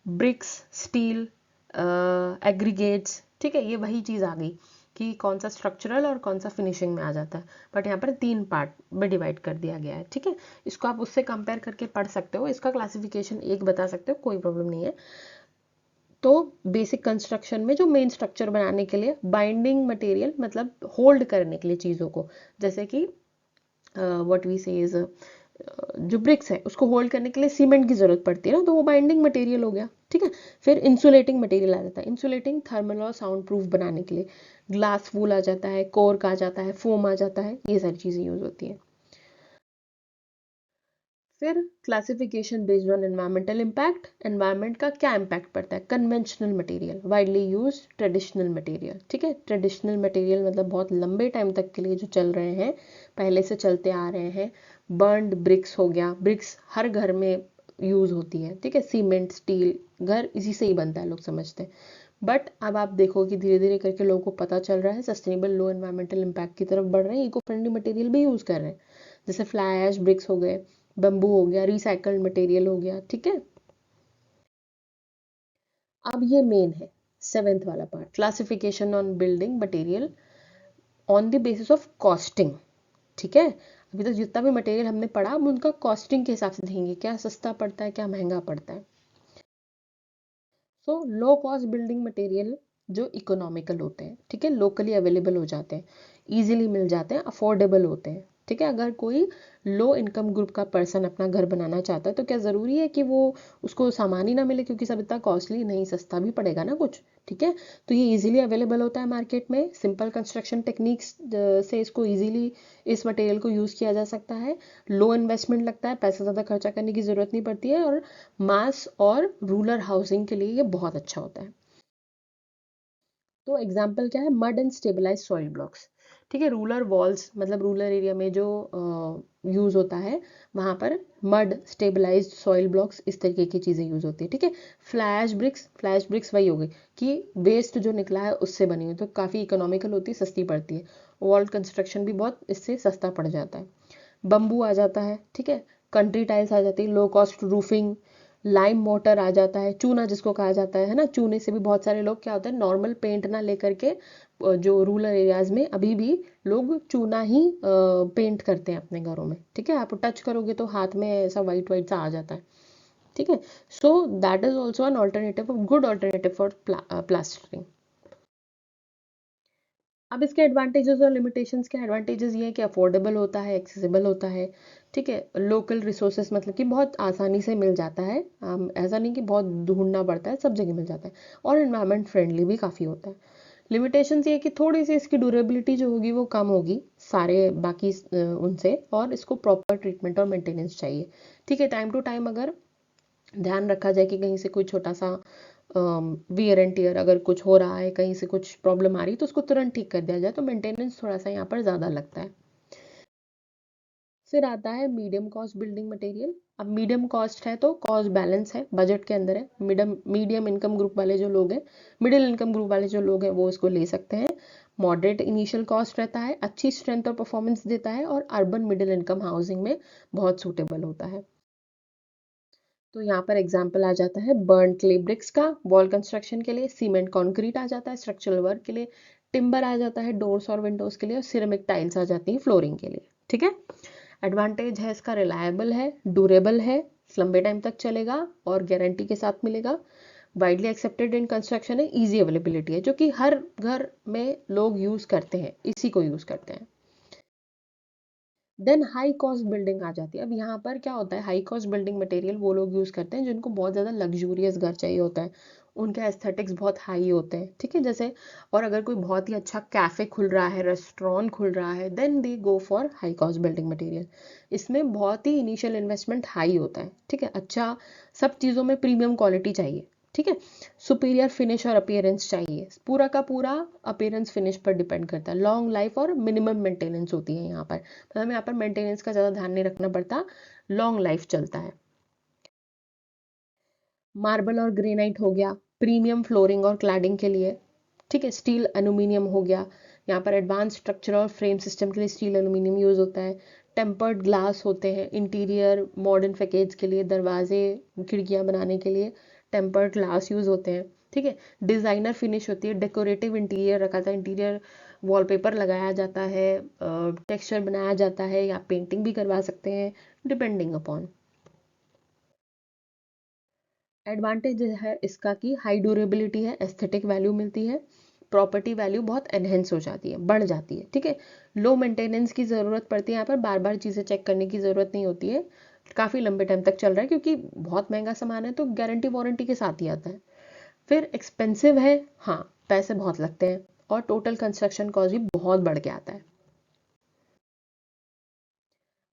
Speaker 1: ब्रिक्स, स्टील, एग्रीगेट्स, ठीक है, ये वही चीज़ आ गई कि कौन सा स्ट्रक्चरल और कौन सा फिनिशिंग में आ जाता है। बट यहाँ पर 3 पार्ट में डिवाइड कर दिया गया है, ठीक है। इसको आप उससे कंपेयर करके पढ़ सकते हो, इसका क्लासिफिकेशन एक बता सकते हो, कोई प्रॉब्लम नहीं है। तो बेसिक कंस्ट्रक्शन में जो मेन स्ट्रक्चर बनाने के लिए बाइंडिंग मटेरियल, मतलब होल्ड करने के लिए चीज़ों को, जैसे कि व्हाट वी से इज जो ब्रिक्स है उसको होल्ड करने के लिए सीमेंट की जरूरत पड़ती है ना, तो वो बाइंडिंग मटेरियल हो गया, ठीक है। फिर इंसुलेटिंग मटेरियल आ जाता है, इंसुलेटिंग थर्मल और साउंड प्रूफ बनाने के लिए ग्लास वूल आ जाता है, कोर्क आ जाता है, फोम आ जाता है, ये सारी चीज़ें यूज होती हैं। फिर classification based on environmental impact. Environment का क्या इम्पैक्ट पड़ता है, conventional material, widely use, traditional material, ठीक है। ट्रेडिशनल मटेरियल मतलब बहुत लंबे टाइम तक के लिए जो चल रहे हैं, पहले से चलते आ रहे हैं। बर्न्ड ब्रिक्स हो गया, ब्रिक्स हर घर में यूज होती है, ठीक है। सीमेंट, स्टील, घर इसी से ही बनता है, लोग समझते हैं। बट अब आप देखो कि धीरे धीरे करके लोगों को पता चल रहा है सस्टेनेबल लो एनवायरमेंटल इम्पैक्ट की तरफ बढ़ रहे हैं, इको फ्रेंडली मटेरियल भी यूज कर रहे हैं, जैसे फ्लाई ऐश ब्रिक्स हो गए, बम्बू हो गया, रिसाइकल्ड मटेरियल हो गया, ठीक है। अब ये मेन है 7th वाला part, classification on building material on the basis of costing. ठीक है, अभी तक जितना भी मटेरियल हमने पढ़ा हम उनका कॉस्टिंग के हिसाब से देखेंगे, क्या सस्ता पड़ता है क्या महंगा पड़ता है। सो लो कॉस्ट बिल्डिंग मटेरियल जो इकोनॉमिकल होते हैं, ठीक है, लोकली अवेलेबल हो जाते हैं, इजीली मिल जाते हैं, अफोर्डेबल होते हैं। ठीक है, अगर कोई लो इनकम ग्रुप का पर्सन अपना घर बनाना चाहता है तो क्या ज़रूरी है कि वो उसको सामान ही ना मिले, क्योंकि सब इतना कॉस्टली नहीं, सस्ता भी पड़ेगा ना कुछ। ठीक है, तो ये इजीली अवेलेबल होता है मार्केट में, सिंपल कंस्ट्रक्शन टेक्निक्स से इसको इजीली इस मटेरियल को यूज़ किया जा सकता है, लो इन्वेस्टमेंट लगता है, पैसा ज़्यादा खर्चा करने की ज़रूरत नहीं पड़ती है, और मास और रूरल हाउसिंग के लिए ये बहुत अच्छा होता है। तो एग्जाम्पल क्या है, mud and stabilize soil blocks. ठीक है, रूरल वॉल्स मतलब रूरल एरिया में जो यूज़ होता है वहाँ पर मड स्टेबलाइज्ड सॉइल ब्लॉक्स इस तरीके की चीज़ें यूज़ होती है। ठीक है, फ्लैश ब्रिक्स वही हो गई कि वेस्ट जो निकला है उससे बनी हुई, तो काफ़ी इकोनॉमिकल होती है, सस्ती पड़ती है, वॉल कंस्ट्रक्शन भी बहुत इससे सस्ता पड़ जाता है। बम्बू आ जाता है, ठीक है, कंट्री टाइल्स आ जाती है, low cost roofing, lime mortar आ जाता है, चूना जिसको कहा जाता है ना, चूने से भी बहुत सारे लोग क्या होता है नॉर्मल पेंट ना लेकर के जो रूरल एरियाज में अभी भी लोग चूना ही पेंट करते हैं अपने घरों में। ठीक है, आप टच करोगे तो हाथ में ऐसा वाइट वाइट सा आ जाता है। ठीक है, so that is also an alternative, good alternative for plastering. अब इसके एडवांटेजेस और लिमिटेशंस के एडवांटेजेस ये है कि अफोर्डेबल होता है, एक्सेसिबल होता है। ठीक है, लोकल रिसोर्सेज मतलब कि बहुत आसानी से मिल जाता है, ऐसा नहीं कि बहुत ढूंढना पड़ता है, सब जगह मिल जाता है, और इन्वायरमेंट फ्रेंडली भी काफ़ी होता है। लिमिटेशंस ये है कि थोड़ी सी इसकी ड्यूरेबिलिटी जो होगी वो कम होगी सारे बाकी उनसे, और इसको प्रॉपर ट्रीटमेंट और मेंटेनेंस चाहिए। ठीक है, टाइम टू टाइम अगर ध्यान रखा जाए कि कहीं से कोई छोटा सा वियर एंड टीयर अगर कुछ हो रहा है, कहीं से कुछ प्रॉब्लम आ रही है, तो उसको तुरंत ठीक कर दिया जाए, तो मेंटेनेंस थोड़ा सा यहाँ पर ज़्यादा लगता है। फिर आता है मीडियम कॉस्ट बिल्डिंग मटेरियल। अब मीडियम कॉस्ट है तो कॉस्ट बैलेंस है, बजट के अंदर है, मीडियम इनकम ग्रुप वाले जो लोग हैं, मिडिल इनकम ग्रुप वाले जो लोग हैं वो इसको ले सकते हैं। मॉडरेट इनिशियल कॉस्ट रहता है, अच्छी स्ट्रेंथ और परफॉर्मेंस देता है, और अर्बन मिडिल इनकम हाउसिंग में बहुत सूटेबल होता है। तो यहाँ पर एग्जाम्पल आ जाता है बर्न क्ले ब्रिक्स का वॉल कंस्ट्रक्शन के लिए, सीमेंट कंक्रीट आ जाता है स्ट्रक्चरल वर्क के लिए, टिम्बर आ जाता है डोर्स और विंडोज के लिए, और सिरेमिक टाइल्स आ जाती हैं फ्लोरिंग के लिए। ठीक है, एडवांटेज है इसका, रिलायबल है, ड्यूरेबल है, लंबे टाइम तक चलेगा और गारंटी के साथ मिलेगा, वाइडली एक्सेप्टेड इन कंस्ट्रक्शन है, इजी अवेलेबिलिटी है, जो कि हर घर में लोग यूज़ करते हैं, इसी को यूज़ करते हैं। देन हाई कॉस्ट बिल्डिंग आ जाती है। अब यहाँ पर क्या होता है, हाई कॉस्ट बिल्डिंग मटेरियल वो लोग यूज़ करते हैं जिनको बहुत ज़्यादा लग्जूरियस घर चाहिए होता है, उनके एस्थेटिक्स बहुत हाई होते हैं। ठीक है, जैसे और अगर कोई बहुत ही अच्छा कैफ़े खुल रहा है, रेस्टोरेंट खुल रहा है, then they go for high cost building material. इसमें बहुत ही इनिशियल इन्वेस्टमेंट हाई होता है। ठीक है, अच्छा सब चीज़ों में प्रीमियम क्वालिटी चाहिए। ठीक है, सुपीरियर फिनिश और अपीयरेंस चाहिए, पूरा का पूरा अपीयरेंस फिनिश पर डिपेंड करता है, लॉन्ग लाइफ और मिनिमम मेंटेनेंस होती है यहाँ पर, मतलब हमें यहाँ पर मेंटेनेंस का ज़्यादा ध्यान नहीं रखना पड़ता, लॉन्ग लाइफ चलता है। मार्बल और ग्रेनाइट हो गया प्रीमियम फ्लोरिंग और क्लैडिंग के लिए। ठीक है, स्टील एल्यूमिनियम हो गया, यहाँ पर एडवांस स्ट्रक्चर और फ्रेम सिस्टम के लिए स्टील एल्यूमिनियम यूज़ होता है। टेम्पर्ड ग्लास होते हैं इंटीरियर मॉडर्न पैकेज के लिए, दरवाजे खिड़कियाँ बनाने के लिए टेम्पर्ड ग्लास यूज़ होते हैं। ठीक है, डिज़ाइनर फिनिश होती है, डेकोरेटिव इंटीरियर रखा था, इंटीरियर वॉलपेपर लगाया जाता है, टेक्सचर बनाया जाता है, या पेंटिंग भी करवा सकते हैं डिपेंडिंग अपॉन। एडवांटेज है इसका कि हाई ड्यूरेबिलिटी है, एस्थेटिक वैल्यू मिलती है, प्रॉपर्टी वैल्यू बहुत एनहेंस हो जाती है, बढ़ जाती है। ठीक है, लो मेंटेनेंस की ज़रूरत पड़ती है, यहाँ पर बार बार चीज़ें चेक करने की ज़रूरत नहीं होती है, काफ़ी लंबे टाइम तक चल रहा है, क्योंकि बहुत महंगा सामान है तो गारंटी वारंटी के साथ ही आता है। फिर एक्सपेंसिव है, हाँ पैसे बहुत लगते हैं, और टोटल कंस्ट्रक्शन कॉस्ट भी बहुत बढ़ के आता है।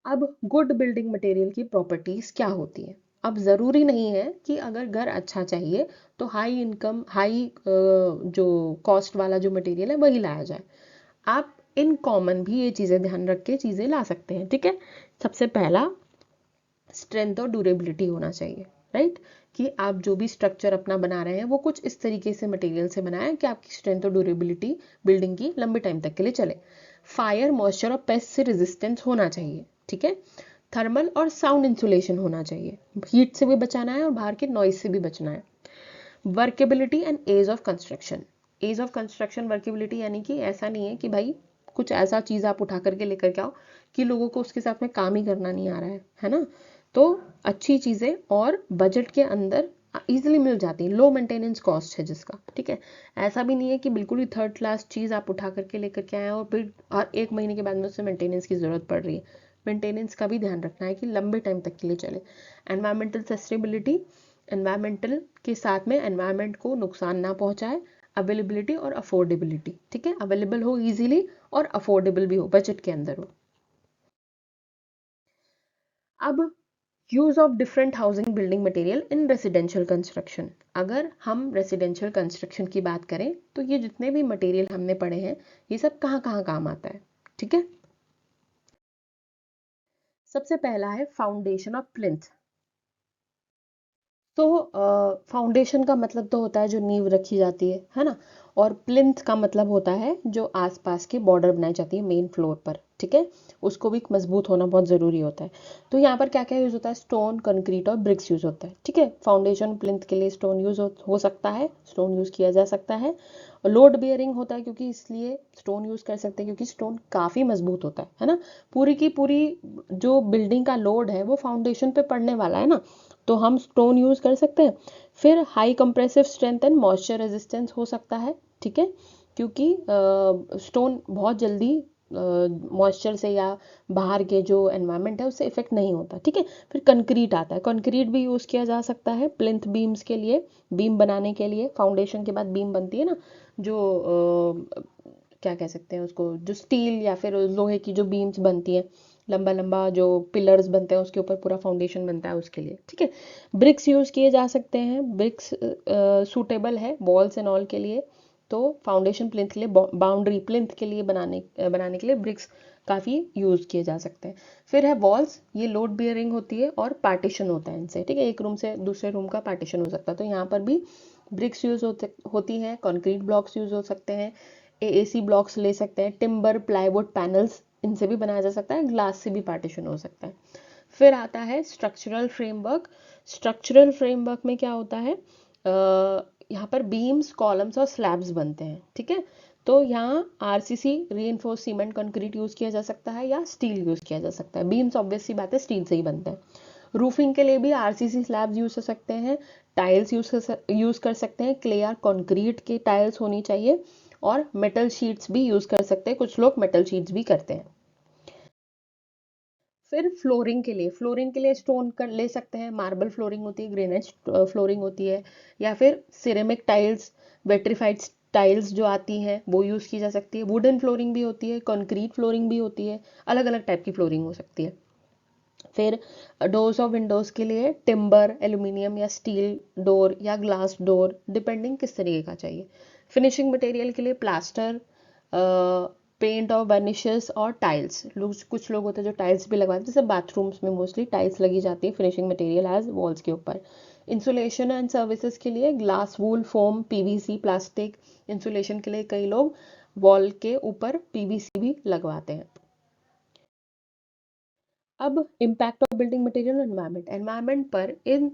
Speaker 1: अब गुड बिल्डिंग मटेरियल की प्रॉपर्टीज क्या होती है। अब ज़रूरी नहीं है कि अगर घर अच्छा चाहिए तो हाई इनकम हाई जो कॉस्ट वाला जो मटेरियल है वही लाया जाए। आप इन कॉमन भी ये चीज़ें ध्यान रख के चीज़ें ला सकते हैं। ठीक है, सबसे पहला स्ट्रेंथ और ड्यूरेबिलिटी होना चाहिए, राइट, कि आप जो भी स्ट्रक्चर अपना बना रहे हैं वो कुछ इस तरीके से मटेरियल से बनाएं कि आपकी स्ट्रेंथ और ड्यूरेबिलिटी बिल्डिंग की लंबे टाइम तक के लिए चले। फायर मॉइस्चर और पेस्ट से रेजिस्टेंस होना चाहिए। ठीक है, थर्मल और साउंड इंसुलेशन होना चाहिए, हीट से भी बचाना है और बाहर के नॉइज से भी बचना है। Workability and ease of construction. Ease of construction, workability यानी कि ऐसा नहीं है कि भाई कुछ ऐसा चीज़ आप उठा करके लेकर के आओ कि लोगों को उसके साथ में काम ही करना नहीं आ रहा है ना। तो अच्छी चीज़ें और बजट के अंदर इजीली मिल जाती है, लो मेंटेनेंस कॉस्ट है जिसका, ठीक है। ऐसा भी नहीं है कि बिल्कुल ही थर्ड क्लास चीज़ आप उठा करके लेकर के आए और फिर हर एक महीने के बाद में उससे मेंटेनेंस की ज़रूरत पड़ रही है। मेंटेनेंस का भी ध्यान रखना है कि लंबे टाइम तक के लिए चले। एनवायरमेंटल सस्टेनेबिलिटी, एनवायरमेंटल के साथ में एनवायरमेंट को नुकसान ना पहुंचाए। अवेलेबिलिटी और अफोर्डेबिलिटी, ठीक है, अवेलेबल हो इजीली और अफोर्डेबल भी हो, बजट के अंदर हो। अब use of different housing building material in residential construction. अगर हम रेसिडेंशियल कंस्ट्रक्शन की बात करें तो ये जितने भी मटेरियल हमने पढ़े हैं ये सब कहाँ कहाँ काम आता है, ठीक है। सबसे पहला है फाउंडेशन ऑफ प्लिंथ। तो फाउंडेशन का मतलब तो होता है जो नींव रखी जाती है ना। और प्लिंथ का मतलब होता है जो आसपास की बॉर्डर बनाई जाती है मेन फ्लोर पर, ठीक है। उसको भी मजबूत होना बहुत ज़रूरी होता है। तो यहाँ पर क्या क्या यूज़ होता है, स्टोन, कंक्रीट और ब्रिक्स यूज़ होता है, ठीक है। फाउंडेशन प्लिंथ के लिए स्टोन यूज़ हो सकता है, स्टोन यूज़ किया जा सकता है। लोड बियरिंग होता है क्योंकि इसलिए स्टोन यूज़ कर सकते हैं क्योंकि स्टोन काफ़ी मजबूत होता है ना। पूरी की पूरी जो बिल्डिंग का लोड है वो फाउंडेशन पे पड़ने वाला है ना, तो हम स्टोन यूज़ कर सकते हैं। फिर high compressive strength and moisture resistance हो सकता है, ठीक है, क्योंकि स्टोन बहुत जल्दी मॉइस्चर से या बाहर के जो एनवायरनमेंट है उससे इफेक्ट नहीं होता, ठीक है। फिर कंक्रीट आता है, कंक्रीट भी यूज़ किया जा सकता है प्लिंथ बीम्स के लिए, बीम बनाने के लिए। फाउंडेशन के बाद बीम बनती है ना, जो क्या कह सकते हैं उसको, जो स्टील या फिर लोहे की जो बीम्स बनती है, लंबा लंबा जो पिलर्स बनते हैं उसके ऊपर पूरा फाउंडेशन बनता है उसके लिए, ठीक है। ब्रिक्स यूज़ किए जा सकते हैं, ब्रिक्स सूटेबल है वॉल्स एंड ऑल के लिए। तो फाउंडेशन प्लिंथ के लिए, बाउंड्री प्लिंथ के लिए बनाने के लिए ब्रिक्स काफ़ी यूज़ किए जा सकते हैं। फिर है वॉल्स, ये लोड बियरिंग होती है और पार्टीशन होता है इनसे, ठीक है, एक रूम से दूसरे रूम का पार्टीशन हो सकता है। तो यहाँ पर भी ब्रिक्स यूज़ होती है, कंक्रीट ब्लॉक्स यूज़ हो सकते हैं, एएसी ब्लॉक्स ले सकते हैं, टिम्बर, प्लाईवुड पैनल्स, इनसे भी बनाया जा सकता है, ग्लास से भी पार्टीशन हो सकता है। फिर आता है स्ट्रक्चरल फ्रेमवर्क। स्ट्रक्चरल फ्रेमवर्क में क्या होता है, यहाँ पर बीम्स, कॉलम्स और स्लैब्स बनते हैं, ठीक है। तो यहाँ RCC, reinforce cement concrete use किया जा सकता है या स्टील यूज़ किया जा सकता है। बीम्स ऑब्वियस सी बात है स्टील से ही बनते हैं। रूफिंग के लिए भी आरसीसी स्लैब्स यूज़ कर सकते हैं, टाइल्स यूज़ कर सकते हैं, क्ले या कंक्रीट की टाइल्स होनी चाहिए, और मेटल शीट्स भी यूज़ कर सकते हैं, कुछ लोग मेटल शीट्स भी करते हैं। फिर फ्लोरिंग के लिए स्टोन कर ले सकते हैं, मार्बल फ्लोरिंग होती है, ग्रेनाइट फ्लोरिंग होती है, या फिर सिरेमिक टाइल्स, वेट्रीफाइड टाइल्स जो आती हैं वो यूज़ की जा सकती है। वुडन फ्लोरिंग भी होती है, कंक्रीट फ्लोरिंग भी होती है, अलग अलग टाइप की फ्लोरिंग हो सकती है। फिर डोर्स और विंडोज़ के लिए टिम्बर, एल्यूमिनियम या स्टील डोर या ग्लास डोर, डिपेंडिंग किस तरीके का चाहिए। फिनिशिंग मटेरियल के लिए प्लास्टर, पेंट और वर्निशेस और टाइल्स। कुछ लोग होते हैं जो टाइल्स भी लगवाते हैं, जैसे बाथरूम्स में मोस्टली टाइल्स लगी जाती है फिनिशिंग मटेरियल एज वॉल्स के ऊपर। इंसुलेशन एंड सर्विसेज के लिए ग्लास, वूल, फोम, पीवीसी, प्लास्टिक। इंसुलेशन के लिए कई लोग वॉल के ऊपर पीवीसी भी लगवाते हैं। अब impact of building material environment, environment पर इन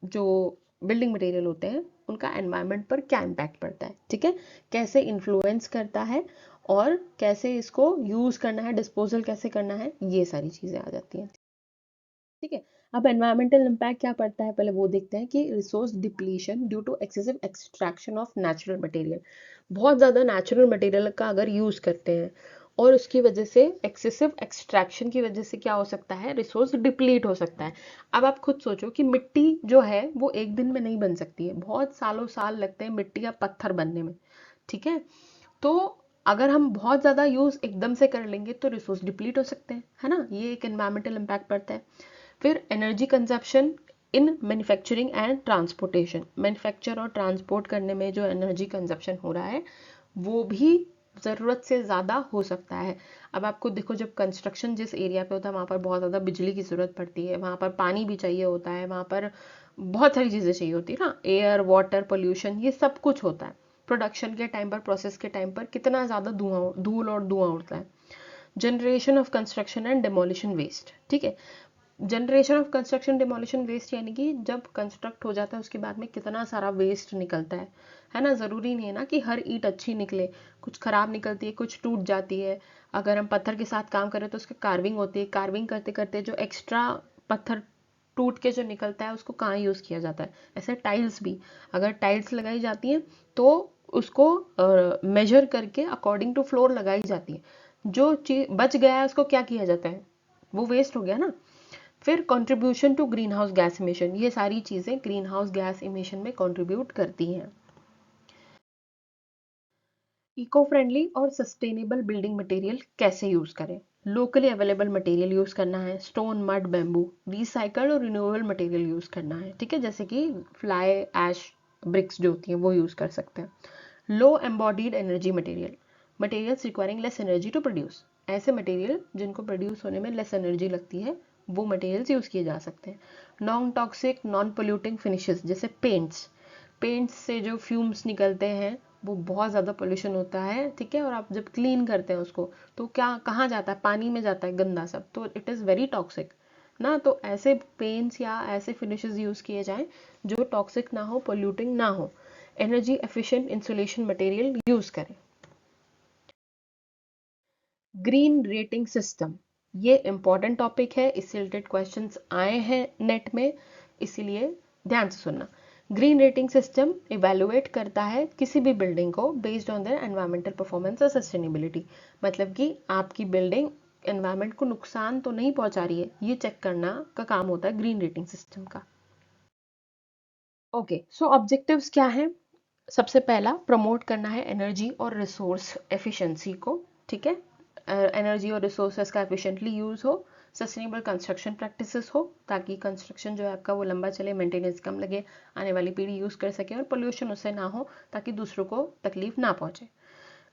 Speaker 1: जो बिल्डिंग मटेरियल होते हैं उनका एनवायरनमेंट पर क्या इम्पैक्ट पड़ता है, ठीक है, कैसे इन्फ्लुएंस करता है और कैसे इसको यूज करना है, डिस्पोजल कैसे करना है, ये सारी चीजें आ जाती हैं, ठीक है। अब एनवायरमेंटल इम्पैक्ट क्या पड़ता है, पहले वो देखते हैं कि resource depletion due to excessive extraction of natural material. बहुत ज़्यादा नेचुरल मटेरियल का अगर यूज़ करते हैं और उसकी वजह से एक्सेसिव एक्सट्रैक्शन की वजह से क्या हो सकता है, रिसोर्स डिप्लीट हो सकता है। अब आप खुद सोचो कि मिट्टी जो है वो एक दिन में नहीं बन सकती है, बहुत सालों साल लगते हैं मिट्टी या पत्थर बनने में, ठीक है। तो अगर हम बहुत ज़्यादा यूज़ एकदम से कर लेंगे तो रिसोर्स डिप्लीट हो सकते हैं, है ना, ये एक एनवायरमेंटल इम्पैक्ट पड़ता है। फिर energy consumption in manufacturing and transportation, manufacture और ट्रांसपोर्ट करने में जो एनर्जी कंजप्शन हो रहा है वो भी ज़रूरत से ज़्यादा हो सकता है। अब आपको देखो, जब कंस्ट्रक्शन जिस एरिया पे होता है वहाँ पर बहुत ज़्यादा बिजली की ज़रूरत पड़ती है, वहाँ पर पानी भी चाहिए होता है, वहाँ पर बहुत सारी चीज़ें चाहिए होती है ना, एयर, वाटर, पोल्यूशन, ये सब कुछ होता है। प्रोडक्शन के टाइम पर, प्रोसेस के टाइम पर कितना ज़्यादा धूल और धुआं उड़ता है। Generation of construction and demolition waste, ठीक है। Generation of construction demolition waste यानी कि जब कंस्ट्रक्ट हो जाता है उसके बाद में कितना सारा वेस्ट निकलता है ना। ज़रूरी नहीं है ना कि हर ईंट अच्छी निकले, कुछ ख़राब निकलती है, कुछ टूट जाती है। अगर हम पत्थर के साथ काम करें तो उसकी कार्विंग होती है, कार्विंग करते करते जो एक्स्ट्रा पत्थर टूट के जो निकलता है उसको कहाँ यूज़ किया जाता है। ऐसे टाइल्स भी, अगर टाइल्स लगाई जाती हैं तो उसको मेजर करके अकॉर्डिंग टू फ्लोर लगाई जाती है। जो चीज बच गया है उसको क्या किया जाता है, वो वेस्ट हो गया ना। फिर contribution to green house gas emission, ये सारी चीजें ग्रीन हाउस गैस इमिशन में कंट्रीब्यूट करती हैं। इको फ्रेंडली और सस्टेनेबल बिल्डिंग मटेरियल कैसे यूज करें। लोकली अवेलेबल मटेरियल यूज करना है, स्टोन, मड, बैम्बू, रिसाइकल्ड और रिन्यूएबल मटेरियल यूज करना है, ठीक है, जैसे कि फ्लाई ऐश ब्रिक्स जो होती हैं वो यूज कर सकते हैं। Low embodied energy material, materials requiring less energy to produce, ऐसे मटेरियल जिनको प्रोड्यूस होने में लेस एनर्जी लगती है वो मटेरियल्स यूज किए जा सकते हैं। Non toxic non polluting finishes, जैसे पेंट्स, पेंट्स से जो फ्यूम्स निकलते हैं वो बहुत ज़्यादा पोल्यूशन होता है, ठीक है, और आप जब क्लीन करते हैं उसको तो क्या कहाँ जाता है, पानी में जाता है गंदा सब, तो इट इज़ वेरी टॉक्सिक ना। तो ऐसे पेंट्स या ऐसे फिनिशेस यूज़ किए जाएं जो टॉक्सिक ना हो, पोल्यूटिंग ना हो। Energy efficient insulation material use करें। ग्रीन रेटिंग सिस्टम, ये इंपॉर्टेंट टॉपिक है, इससे रिलेटेड क्वेश्चंस आए हैं नेट में, इसीलिए ध्यान से सुनना। ग्रीन रेटिंग सिस्टम इवेलुएट करता है किसी भी बिल्डिंग को based on their environmental performance और सस्टेनेबिलिटी, मतलब कि आपकी बिल्डिंग एनवायरमेंट को नुकसान तो नहीं पहुंचा रही है, ये चेक करना का काम होता है ग्रीन रेटिंग सिस्टम का। ओके, सो ऑब्जेक्टिव्स क्या हैं। सबसे पहला, प्रमोट करना है एनर्जी और रिसोर्स एफिशिएंसी को, ठीक है, एनर्जी और रिसोर्सेज का एफिशिएंटली यूज़ हो। सस्टेनेबल कंस्ट्रक्शन प्रैक्टिसेस हो ताकि कंस्ट्रक्शन जो है आपका वो लंबा चले, मेंटेनेंस कम लगे, आने वाली पीढ़ी यूज़ कर सके और पोल्यूशन उससे ना हो ताकि दूसरों को तकलीफ ना पहुंचे।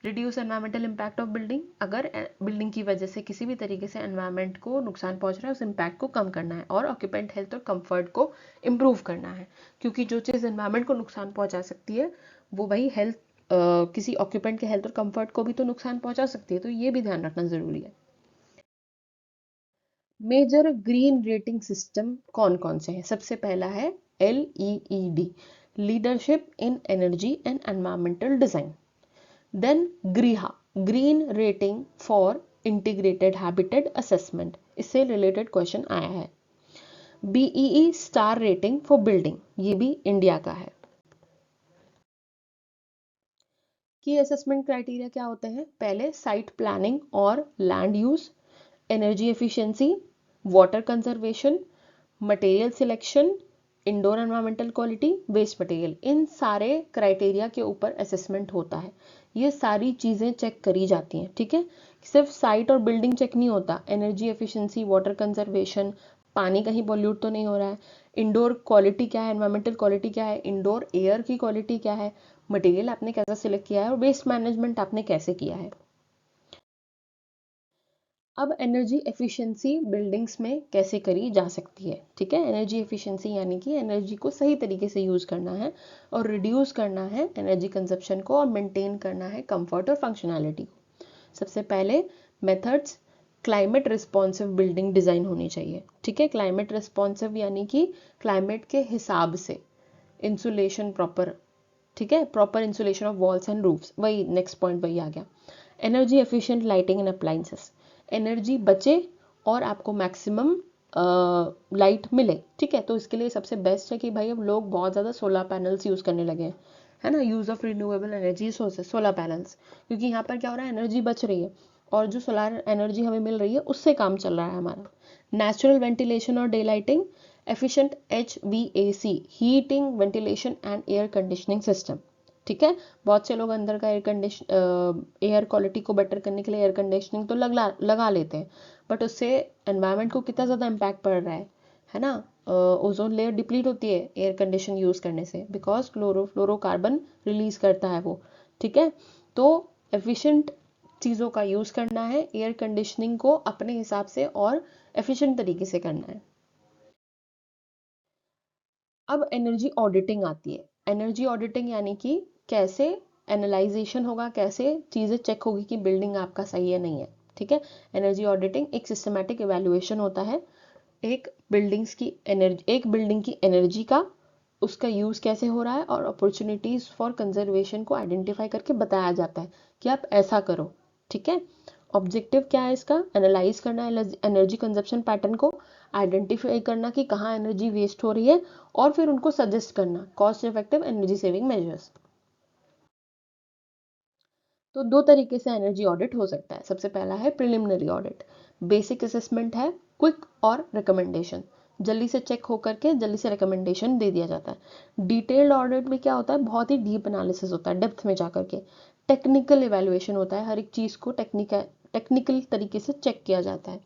Speaker 1: Reduce environmental impact of building, अगर बिल्डिंग की वजह से किसी भी तरीके से एनवायरमेंट को नुकसान पहुंच रहा है उस इम्पैक्ट को कम करना है और ऑक्यूपेंट हेल्थ और कंफर्ट को इम्प्रूव करना है, क्योंकि जो चीज़ एनवायरमेंट को नुकसान पहुंचा सकती है वो वही हेल्थ किसी ऑक्यूपेंट के हेल्थ और कंफर्ट को भी तो नुकसान पहुंचा सकती है, तो ये भी ध्यान रखना जरूरी है। मेजर ग्रीन रेटिंग सिस्टम कौन कौन से हैं। सबसे पहला है LEED, leadership in energy and environmental design. Then ग्रीहा, green rating for integrated habitat assessment, इससे रिलेटेड क्वेश्चन आया है। BEE star rating for building, ये भी इंडिया का है। की असेसमेंट क्राइटेरिया क्या होते हैं। पहले साइट प्लानिंग और land use, energy efficiency, water conservation, material selection, indoor environmental quality, waste material, इन सारे क्राइटेरिया के ऊपर असेसमेंट होता है। ये सारी चीज़ें चेक करी जाती हैं, ठीक है, सिर्फ साइट और बिल्डिंग चेक नहीं होता, एनर्जी एफिशिएंसी, वाटर कंजर्वेशन, पानी कहीं पॉल्यूट तो नहीं हो रहा है, इंडोर क्वालिटी क्या है, एनवायरमेंटल क्वालिटी क्या है, इंडोर एयर की क्वालिटी क्या है, मटेरियल आपने कैसा सिलेक्ट किया है और वेस्ट मैनेजमेंट आपने कैसे किया है। अब एनर्जी एफिशिएंसी बिल्डिंग्स में कैसे करी जा सकती है, ठीक है, एनर्जी एफिशिएंसी यानी कि एनर्जी को सही तरीके से यूज करना है और रिड्यूस करना है एनर्जी कंजप्शन को और मेंटेन करना है कंफर्ट और फंक्शनैलिटी को। सबसे पहले methods, climate responsive building design होनी चाहिए, ठीक है, क्लाइमेट रिस्पॉन्सिव यानी कि क्लाइमेट के हिसाब से इंसुलेशन प्रॉपर, ठीक है, proper insulation of walls and roofs, वही नेक्स्ट पॉइंट वही आ गया। Energy efficient lighting and appliances, energy बचे और आपको मैक्सिमम लाइट मिले, ठीक है, तो इसके लिए सबसे बेस्ट है कि भाई अब लोग बहुत ज़्यादा सोलर पैनल्स यूज़ करने लगे हैं, है ना, use of renewable energy sources, solar panels, क्योंकि यहाँ पर क्या हो रहा है, एनर्जी बच रही है और जो सोलर एनर्जी हमें मिल रही है उससे काम चल रहा है हमारा। नेचुरल वेंटिलेशन और day lighting, efficient HVAC, heating ventilation and air conditioning system, ठीक है, बहुत से लोग अंदर का एयर क्वालिटी को बेटर करने के लिए एयर कंडीशनिंग तो लगा लेते हैं, बट उससे एनवायरनमेंट को कितना ज़्यादा इम्पैक्ट पड़ रहा है ना, ओजोन लेयर डिप्लीट होती है एयर कंडीशन यूज़ करने से, बिकॉज क्लोरोफ्लोरोकार्बन रिलीज करता है वो, ठीक है, तो एफिशिएंट चीज़ों का यूज़ करना है, एयर कंडीशनिंग को अपने हिसाब से और एफिशिएंट तरीके से करना है। अब एनर्जी ऑडिटिंग आती है। एनर्जी ऑडिटिंग यानी कि कैसे एनालाइजेशन होगा, कैसे चीज़ें चेक होगी कि बिल्डिंग आपका सही है नहीं है, ठीक है। एनर्जी ऑडिटिंग एक सिस्टमैटिक इवैल्यूएशन होता है एक बिल्डिंग की एनर्जी का उसका यूज़ कैसे हो रहा है और अपॉर्चुनिटीज़ फॉर कंजर्वेशन को आइडेंटिफाई करके बताया जाता है कि आप ऐसा करो। ठीक है, ऑब्जेक्टिव क्या है इसका? एनालाइज करना एनर्जी कंजप्शन पैटर्न को, आइडेंटिफाई करना कि कहाँ एनर्जी वेस्ट हो रही है, और फिर उनको सजेस्ट करना cost effective energy saving measures. तो दो तरीके से एनर्जी ऑडिट हो सकता है। सबसे पहला है प्रिलिमिनरी ऑडिट, बेसिक असेसमेंट है, क्विक और रिकमेंडेशन, जल्दी से चेक होकर के जल्दी से रिकमेंडेशन दे दिया जाता है। डिटेल्ड ऑडिट में क्या होता है? बहुत ही डीप एनालिसिस होता है, डेप्थ में जाकर के टेक्निकल इवेल्युएशन होता है, हर एक चीज़ को टेक्निकल तरीके से चेक किया जाता है।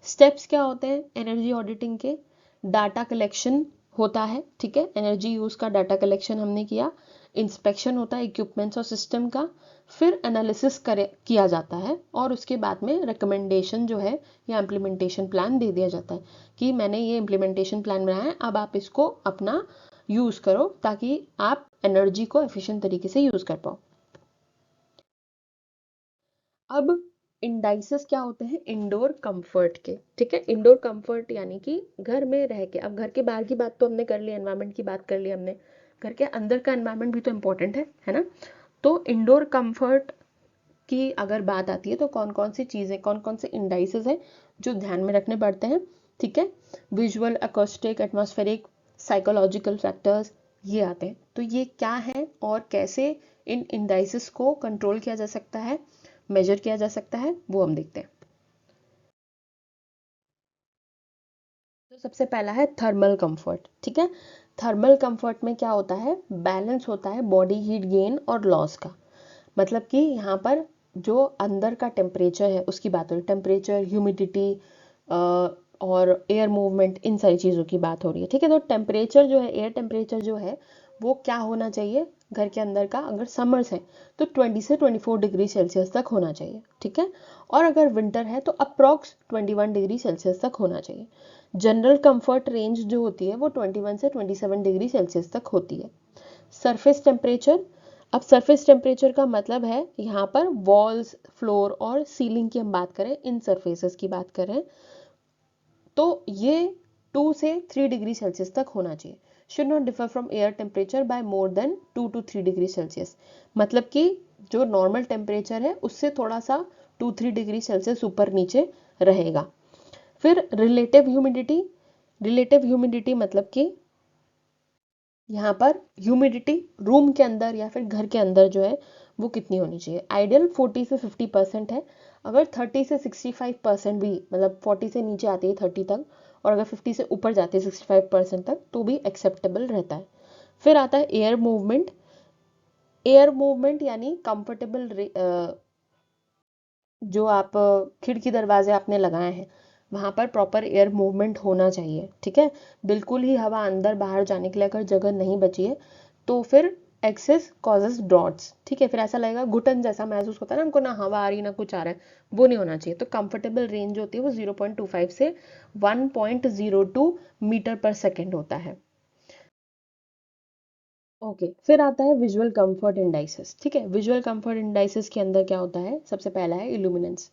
Speaker 1: स्टेप्स क्या होते हैं एनर्जी ऑडिटिंग के? डाटा कलेक्शन होता है, ठीक है, एनर्जी यूज का डाटा कलेक्शन हमने किया। इंस्पेक्शन होता है इक्विपमेंट्स और सिस्टम का। फिर एनालिसिस किया जाता है और उसके बाद में रिकमेंडेशन जो है या इम्प्लीमेंटेशन प्लान दे दिया जाता है कि मैंने ये इम्प्लीमेंटेशन प्लान बनाया है, अब आप इसको अपना यूज करो ताकि आप एनर्जी को एफिशिएंट तरीके से यूज कर पाओ। अब इंडाइसेस क्या होते हैं? इंडोर कंफर्ट के, ठीक है, इंडोर कंफर्ट यानी कि घर में रह के, अब घर के बाहर की बात तो हमने कर ली, एनवायरनमेंट की बात कर ली हमने, घर के अंदर का एनवायरनमेंट भी तो इम्पोर्टेंट है ना। तो इंडोर कंफर्ट की अगर बात आती है तो कौन कौन सी चीज़ें, कौन कौन से इंडाइसेस हैं जो ध्यान में रखने पड़ते हैं? ठीक है, visual, acoustic, atmospheric, psychological factors, ये आते हैं। तो ये क्या है और कैसे इन इंडाइसेस को कंट्रोल किया जा सकता है, मेजर किया जा सकता है, वो हम देखते हैं। तो सबसे पहला है थर्मल कंफर्ट, ठीक है। थर्मल कंफर्ट में क्या होता है? बैलेंस होता है बॉडी हीट गेन और लॉस का। मतलब कि यहाँ पर जो अंदर का टेम्परेचर है उसकी बात हो रही है, टेम्परेचर, ह्यूमिडिटी और एयर मूवमेंट, इन सारी चीज़ों की बात हो रही है, ठीक है। तो टेम्परेचर जो है, एयर टेम्परेचर जो है वो क्या होना चाहिए घर के अंदर का? अगर समर्स है तो 20 से 24 डिग्री सेल्सियस तक होना चाहिए, ठीक है। और अगर विंटर है तो अप्रॉक्स 21 डिग्री सेल्सियस तक होना चाहिए। जनरल कंफर्ट रेंज जो होती है वो 21 से 27 डिग्री सेल्सियस तक होती है। सरफेस टेम्परेचर, अब सरफेस टेम्परेचर का मतलब है यहाँ पर वॉल्स, फ्लोर और सीलिंग की हम बात करें, इन सरफेसेस की बात करें तो ये 2 से 3 डिग्री सेल्सियस तक होना चाहिए। Should not differ from air temperature by more than 2 to 3 degree Celsius. मतलब कि जो नॉर्मल टेम्परेचर है उससे थोड़ा सा 2-3 डिग्री सेल्सियस ऊपर नीचे रहेगा। फिर रिलेटिव ह्यूमिडिटी मतलब कि यहाँ पर ह्यूमिडिटी रूम के अंदर या फिर घर के अंदर जो है वो कितनी होनी चाहिए? आइडियल 40 से 50% है। अगर 30 से 65% भी, मतलब 40 से नीचे आती है 30 तक, और अगर 50 से ऊपर जाती है 65% तक तो भी एक्सेप्टेबल रहता है। फिर आता है एयर मूवमेंट। एयर मूवमेंट यानी कंफर्टेबल, जो आप खिड़की दरवाजे आपने लगाए हैं वहाँ पर प्रॉपर एयर मूवमेंट होना चाहिए, ठीक है। बिल्कुल ही हवा अंदर बाहर जाने के लिए अगर जगह नहीं बची है तो फिर एक्सेस कॉजेज ड्रॉट्स, ठीक है। फिर ऐसा लगेगा घुटन जैसा महसूस होता है ना हमको, ना हवा आ रही ना कुछ आ रहा है, वो नहीं होना चाहिए। तो कंफर्टेबल रेंज होती है वो 0.25 से 1.02 मीटर पर सेकेंड होता है। ओके, फिर आता है विजुअल कंफर्ट इंडाइसेस, ठीक है। विजुअल कंफर्ट इंडाइसेस के अंदर क्या होता है? सबसे पहला है इल्यूमिनेंस।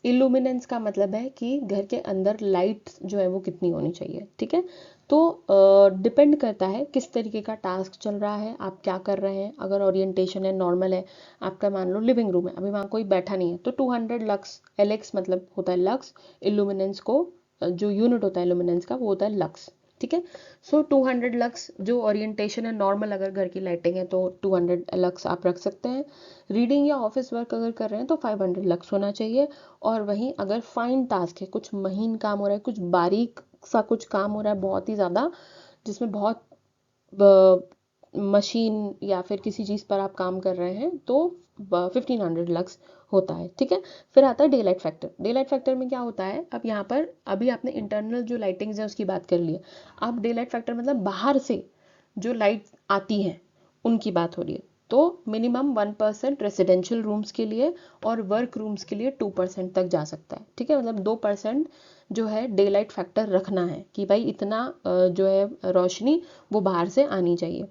Speaker 1: इल्यूमिनेंस का मतलब है कि घर के अंदर लाइट जो है वो कितनी होनी चाहिए, ठीक है। तो डिपेंड करता है किस तरीके का टास्क चल रहा है, आप क्या कर रहे हैं। अगर ओरिएंटेशन है, नॉर्मल है, आपका मान लो लिविंग रूम है, अभी वहाँ कोई बैठा नहीं है, तो 200 लक्स, LX मतलब होता है लक्स, इल्यूमिनेंस को जो यूनिट होता है इल्यूमिनेंस का वो होता है लक्स, ठीक है। सो 200 लक्स जो ओरिएंटेशन है नॉर्मल, अगर घर की लाइटिंग है तो 200 लक्स आप रख सकते हैं। रीडिंग या ऑफिस वर्क अगर कर रहे हैं तो 500 लक्स होना चाहिए। और वहीं अगर फाइन टास्क है, कुछ महीन काम हो रहा है, कुछ बारीक सा कुछ काम हो रहा है बहुत ही ज़्यादा, जिसमें बहुत मशीन या फिर किसी चीज़ पर आप काम कर रहे हैं तो 1500 लक्स होता है, ठीक है। फिर आता है day light factor. Day light factor में क्या होता है? अब यहाँ पर अभी आपने इंटरनल जो लाइटिंग्स है उसकी बात कर ली है, अब डे लाइट फैक्टर मतलब बाहर से जो लाइट आती हैं उनकी बात हो रही है। तो मिनिमम 1% रेसिडेंशियल रूम्स के लिए और वर्क रूम्स के लिए 2% तक जा सकता है, ठीक है। मतलब 2% जो है डे लाइट फैक्टर रखना है कि भाई इतना जो है रोशनी वो बाहर से आनी चाहिए।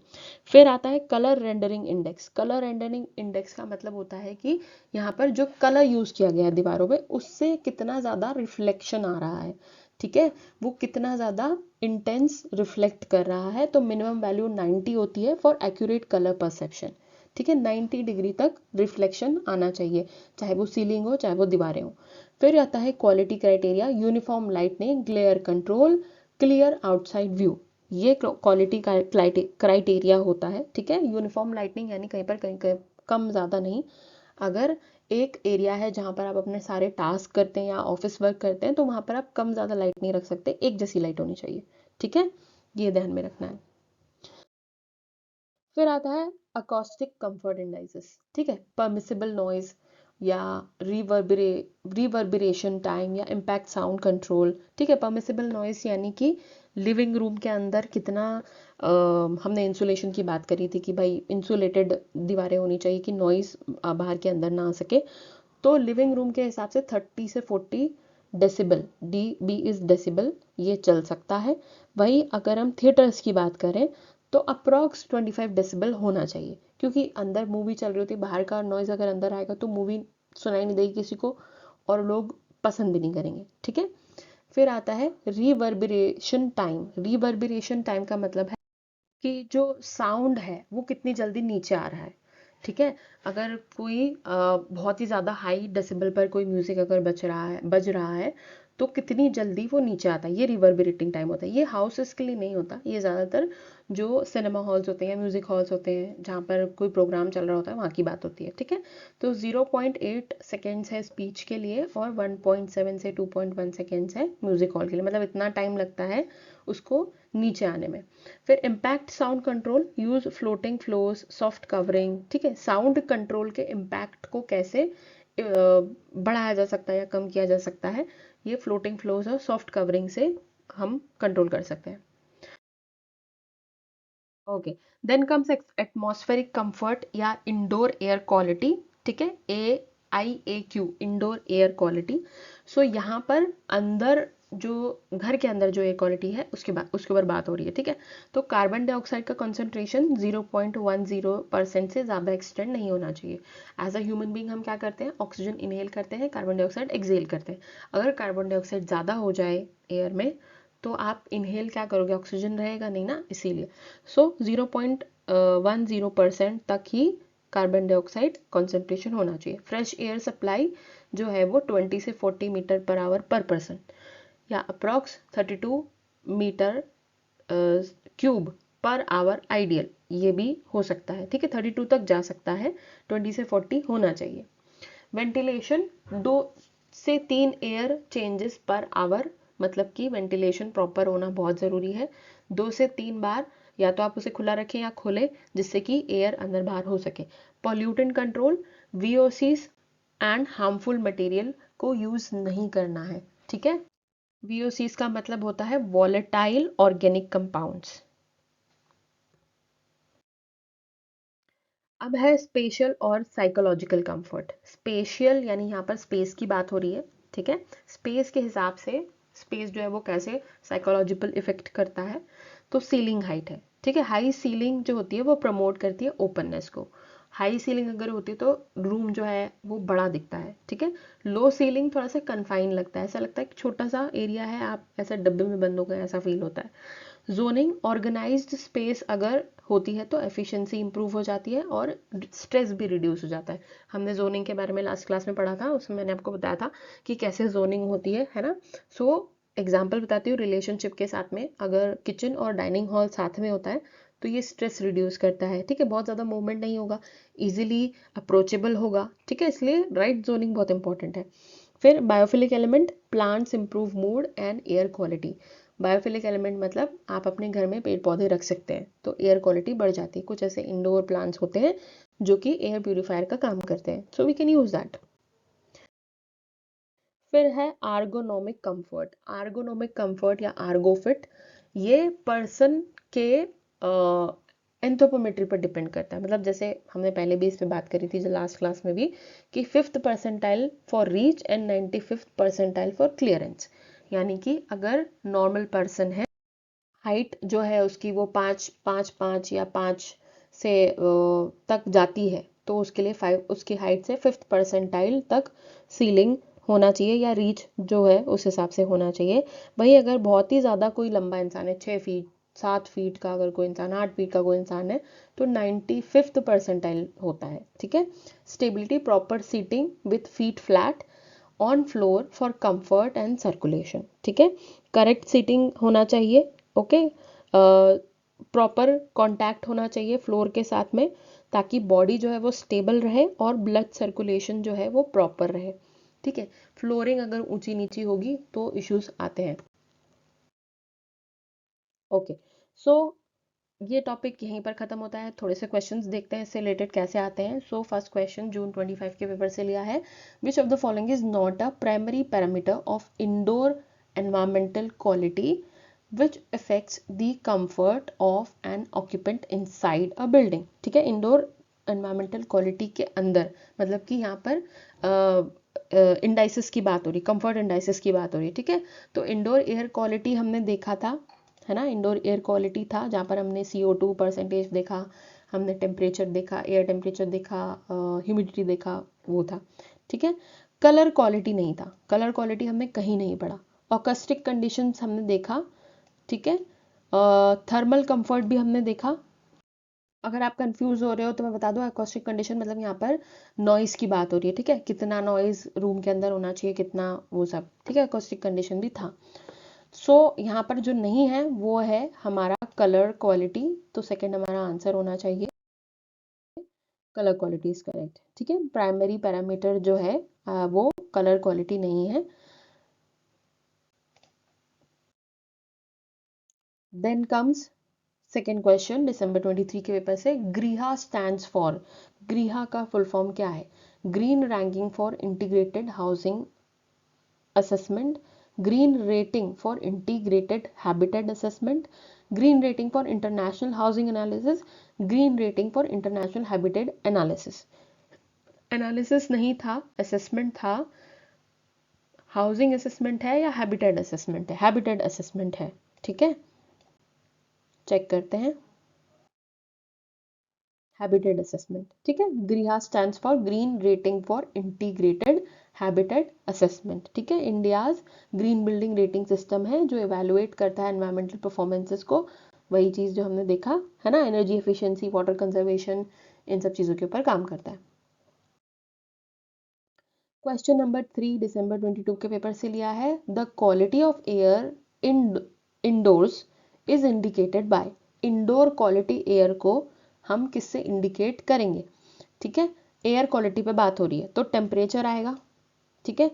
Speaker 1: फिर आता है colour rendering index. Colour rendering index का मतलब होता है कि यहाँ पर जो कलर यूज़ किया गया है दीवारों पे उससे कितना ज़्यादा रिफ्लेक्शन आ रहा है, ठीक है, वो कितना ज़्यादा इंटेंस रिफ्लेक्ट कर रहा है। तो मिनिमम वैल्यू 90 होती है फॉर एक्यूरेट कलर परसेप्शन। ठीक है, 90 डिग्री तक रिफ्लेक्शन आना चाहिए, चाहे वो सीलिंग हो चाहे वो दीवारें हो। फिर आता है quality criteria, uniform lightning, glare control, clear outside view. ये क्वालिटी क्राइटेरिया होता है। ठीक है, यूनिफॉर्म लाइटनिंग यानी कहीं कम ज़्यादा नहीं। अगर एक एरिया है जहाँ पर आप अपने सारे टास्क करते हैं या ऑफिस वर्क करते हैं, तो वहाँ पर आप कम ज़्यादा लाइट नहीं रख सकते, एक जैसी लाइट होनी चाहिए। ठीक है, ये ध्यान में रखना है। फिर आता है अकॉस्टिक कंफर्ट इंडाइसेस। ठीक है, परमिसिबल नॉइज या रिवर्बरेशन टाइम या इम्पैक्ट साउंड कंट्रोल। ठीक है, परमिसिबल नॉइज यानी कि लिविंग रूम के अंदर कितना हमने इंसुलेशन की बात करी थी कि भाई इंसुलेटेड दीवारें होनी चाहिए कि नॉइज बाहर के अंदर ना आ सके। तो लिविंग रूम के हिसाब से 30 से 40 decibel, D B is decibel, ये चल सकता है। वही अगर हम थिएटर्स की बात करें तो अप्रॉक्स 25 डेसिबल होना चाहिए, क्योंकि अंदर मूवी चल रही होती है, बाहर का नॉइज अगर अंदर आएगा तो मूवी सुनाई नहीं देगी किसी को और लोग पसंद भी नहीं करेंगे। ठीक है, फिर आता है रिवर्बरेशन टाइम। रिवर्बरेशन टाइम का मतलब है कि जो साउंड है वो कितनी जल्दी नीचे आ रहा है। ठीक है, अगर कोई बहुत ही ज़्यादा हाई डेसिबल पर कोई म्यूज़िक अगर बज रहा है तो कितनी जल्दी वो नीचे आता है, ये रिवर्बरेटिंग टाइम होता है। ये हाउसेस के लिए नहीं होता, ये ज़्यादातर जो सिनेमा हॉल्स होते हैं या म्यूज़िक हॉल्स होते हैं जहाँ पर कोई प्रोग्राम चल रहा होता है वहाँ की बात होती है। ठीक है, तो 0.8 सेकेंड्स है स्पीच के लिए और 1.7 से 2.1 सेकेंड्स है म्यूज़िक हॉल के लिए, मतलब इतना टाइम लगता है उसको नीचे आने में। फिर impact sound control, use floating floors, soft covering. ठीक है, साउंड कंट्रोल के इम्पैक्ट को कैसे बढ़ाया जा सकता है या कम किया जा सकता है, ये फ्लोटिंग फ्लोर्स और सॉफ्ट कवरिंग से हम कंट्रोल कर सकते हैं। Okay, then comes atmospheric comfort या इंडोर एयर क्वालिटी। ठीक है, AIAQ, indoor air quality. So यहाँ पर अंदर जो घर के अंदर जो एयर क्वालिटी है उसके ऊपर बात हो रही है। ठीक है, तो कार्बन डाइऑक्साइड का कंसंट्रेशन 0.10% से ज़्यादा एक्सटेंड नहीं होना चाहिए। एज अ ह्यूमन बींग हम क्या करते हैं, ऑक्सीजन इनहेल करते हैं, कार्बन डाइऑक्साइड एक्सहेल करते हैं। अगर कार्बन डाइऑक्साइड ज़्यादा हो जाए एयर में तो आप इनहेल क्या करोगे, ऑक्सीजन रहेगा नहीं ना, इसीलिए। सो 0.10% तक ही कार्बन डाइऑक्साइड कॉन्सेंट्रेशन होना चाहिए। फ्रेश एयर सप्लाई जो है वो 20 से 40 मीटर पर आवर पर पर्सन या अप्रॉक्स 32 मीटर क्यूब पर आवर आइडियल, ये भी हो सकता है। ठीक है, 32 तक जा सकता है, 20 से 40 होना चाहिए। वेंटिलेशन 2 से 3 एयर चेंजेस पर आवर, मतलब कि वेंटिलेशन प्रॉपर होना बहुत ज़रूरी है। 2 से 3 बार या तो आप उसे खुला रखें या खोलें जिससे कि एयर अंदर बाहर हो सके। Pollutant control, VOCs and harmful material को यूज़ नहीं करना है। ठीक है, VOCs का मतलब होता है वॉलेटाइल ऑर्गेनिक कंपाउंड्स। अब है स्पेशल और साइकोलॉजिकल कंफर्ट। स्पेशियल यानी यहाँ पर स्पेस की बात हो रही है। ठीक है, स्पेस के हिसाब से स्पेस जो है वो कैसे साइकोलॉजिकल इफेक्ट करता है, तो सीलिंग हाइट है। ठीक है, हाई सीलिंग जो होती है वो प्रमोट करती है ओपननेस को। हाई सीलिंग अगर होती है तो रूम जो है वो बड़ा दिखता है। ठीक है, लो सीलिंग थोड़ा सा कन्फाइन लगता है, ऐसा लगता है कि छोटा सा एरिया है, आप ऐसा डब्बे में बंद हो गए, ऐसा फील होता है। जोनिंग, ऑर्गेनाइज्ड स्पेस अगर होती है तो एफिशिएंसी इंप्रूव हो जाती है और स्ट्रेस भी रिड्यूस हो जाता है। हमने जोनिंग के बारे में लास्ट क्लास में पढ़ा था, उसमें मैंने आपको बताया था कि कैसे जोनिंग होती है ना। सो एग्जाम्पल बताती हूँ, रिलेशनशिप के साथ में अगर किचन और डाइनिंग हॉल साथ में होता है तो ये स्ट्रेस रिड्यूस करता है। ठीक है, बहुत ज़्यादा मूवमेंट नहीं होगा, इजीली अप्रोचेबल होगा। ठीक है, इसलिए राइट जोनिंग बहुत इंपॉर्टेंट है। फिर biophilic element, plants improve mood and air quality. Biophilic element मतलब आप अपने घर में पेड़ पौधे रख सकते हैं तो एयर क्वालिटी बढ़ जाती है। कुछ ऐसे इंडोर प्लांट्स होते हैं जो कि एयर प्यूरिफायर का काम करते हैं, so we can use that. फिर है आर्गोनोमिक कंफर्ट। आर्गोनोमिक कंफर्ट या आर्गोफिट, ये पर्सन के एंथ्रोपोमेट्री पर डिपेंड करता है। मतलब जैसे हमने पहले भी इस पे बात करी थी जो लास्ट क्लास में भी, कि 5th percentile for reach and 95th percentile for clearance. यानी कि अगर नॉर्मल पर्सन है, हाइट जो है उसकी वो 5 5 5 या 5 से तक जाती है, तो उसके लिए 5, उसकी हाइट से 5th परसेंटाइल तक सीलिंग होना चाहिए या रीच जो है उस हिसाब से होना चाहिए। वही अगर बहुत ही ज़्यादा कोई लंबा इंसान है, 6 फीट 7 फीट का अगर कोई इंसान, 8 फीट का कोई इंसान है, तो 95th परसेंटाइल होता है। ठीक है। Stability, proper seating with feet flat on floor for comfort and circulation. ठीक है। करेक्ट सीटिंग होना चाहिए। ओके। प्रॉपर कांटेक्ट होना चाहिए फ्लोर के साथ में, ताकि बॉडी जो है वो स्टेबल रहे और ब्लड सर्कुलेशन जो है वो प्रॉपर रहे। ठीक है। फ्लोरिंग अगर ऊंची नीची होगी तो इश्यूज आते हैं। ओके। सो ये टॉपिक यहीं पर खत्म होता है। थोड़े से क्वेश्चंस देखते हैं इससे रिलेटेड कैसे आते हैं। सो फर्स्ट क्वेश्चन जून 25 के पेपर से लिया है। Which of the following is not a primary parameter of indoor environmental quality which affects the comfort of an occupant inside a building. ठीक है। इंडोर एनवायरमेंटल क्वालिटी के अंदर, मतलब कि यहाँ पर इंडाइसिस की बात हो रही, कंफर्ट इंडाइसिस की बात हो रही। ठीक है। तो इंडोर एयर क्वालिटी हमने देखा था, है ना। इंडोर एयर क्वालिटी था जहाँ पर हमने CO2 परसेंटेज देखा, हमने टेम्परेचर देखा, एयर टेम्परेचर देखा, ह्यूमिडिटी देखा, वो था। ठीक है। कलर क्वालिटी नहीं था, कलर क्वालिटी हमने कहीं नहीं पढ़ा। ऑकस्टिक कंडीशंस हमने देखा। ठीक है। थर्मल कंफर्ट भी हमने देखा। अगर आप कंफ्यूज हो रहे हो तो मैं बता दूं, एकॉस्टिक कंडीशन मतलब यहाँ पर नॉइज की बात हो रही है। ठीक है। कितना नॉइज रूम के अंदर होना चाहिए, कितना, वो सब। ठीक है। एकॉस्टिक कंडीशन भी था। सो यहाँ पर जो नहीं है वो है हमारा कलर क्वालिटी। तो सेकंड हमारा आंसर होना चाहिए कलर क्वालिटी इज करेक्ट। ठीक है। प्राइमरी पैरामीटर जो है वो कलर क्वालिटी नहीं है। देन कम्स सेकेंड क्वेश्चन दिसंबर 23 के पेपर से। ग्रीहा स्टैंड्स फॉर, ग्रीहा का फुल फॉर्म क्या है? Green ranking for integrated housing assessment, green rating for integrated habitat assessment, green rating for international housing analysis, green rating for international habitat analysis। Analysis नहीं था, असेसमेंट था। हाउसिंग असेसमेंट है या हैबिटेट असेसमेंट है? हैबिटेट असेसमेंट है। ठीक है। चेक करते हैं। Habitat assessment. ठीक है। ग्रीहा stands for green rating for integrated habitat assessment. ठीक है। India's green building rating system है जो इवेलुएट करता है एनवायरमेंटल परफॉर्मेंसेस को। वही चीज़ जो हमने देखा है ना, एनर्जी एफिशिएंसी, वाटर कंजर्वेशन, इन सब चीज़ों के ऊपर काम करता है। क्वेश्चन नंबर 3 दिसंबर 22 के पेपर से लिया है। The quality of air in indoors is indicated by. Indoor quality air को हम किससे इंडिकेट करेंगे? ठीक है। एयर क्वालिटी पे बात हो रही है तो टेम्परेचर आएगा। ठीक है।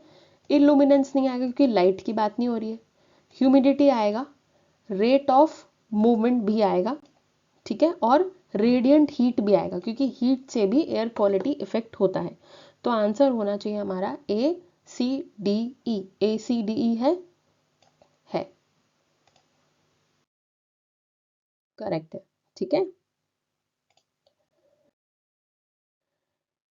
Speaker 1: इल्यूमिनेंस नहीं आएगा क्योंकि लाइट की बात नहीं हो रही है। ह्यूमिडिटी आएगा, रेट ऑफ मूवमेंट भी आएगा। ठीक है। और रेडिएंट हीट भी आएगा क्योंकि हीट से भी एयर क्वालिटी इफेक्ट होता है। तो आंसर होना चाहिए हमारा ACDE। ACDE है करेक्ट है। ठीक है।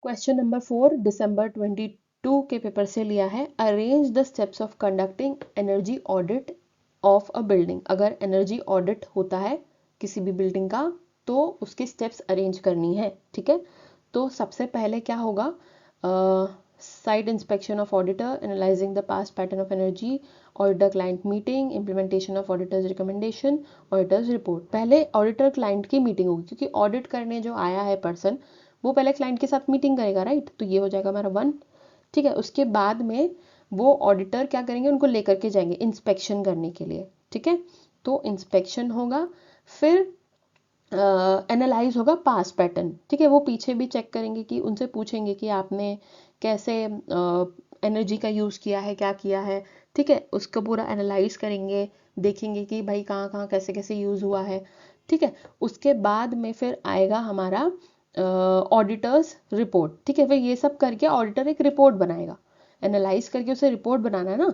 Speaker 1: क्वेश्चन नंबर 4 दिसंबर 22 के पेपर से लिया है। Arrange the steps of conducting energy audit of a building. अगर एनर्जी ऑडिट होता है किसी भी बिल्डिंग का तो उसके स्टेप्स अरेंज करनी है। ठीक है। तो सबसे पहले क्या होगा? Site inspection of auditor, analysing the past pattern of energy, auditor client meeting, implementation of auditors recommendation, auditors report. पहले ऑडिटर क्लाइंट की मीटिंग होगी क्योंकि ऑडिट करने जो आया है पर्सन वो पहले क्लाइंट के साथ मीटिंग करेगा, राइट। तो ये हो जाएगा हमारा 1। ठीक है। उसके बाद में वो ऑडिटर क्या करेंगे, उनको लेकर के जाएंगे इंस्पेक्शन करने के लिए। ठीक है। तो इंस्पेक्शन होगा, फिर एनालाइज होगा पास पैटर्न। ठीक है। वो पीछे भी चेक करेंगे कि उनसे पूछेंगे कि आपने कैसे एनर्जी का यूज़ किया है, क्या किया है। ठीक है। उसका पूरा एनालाइज करेंगे, देखेंगे कि भाई कहाँ कहाँ कैसे कैसे यूज़ हुआ है। ठीक है। उसके बाद में फिर आएगा हमारा ऑडिटर्स रिपोर्ट। ठीक है। फिर ये सब करके ऑडिटर एक रिपोर्ट बनाएगा, एनालाइज करके उसे रिपोर्ट बनाना है ना।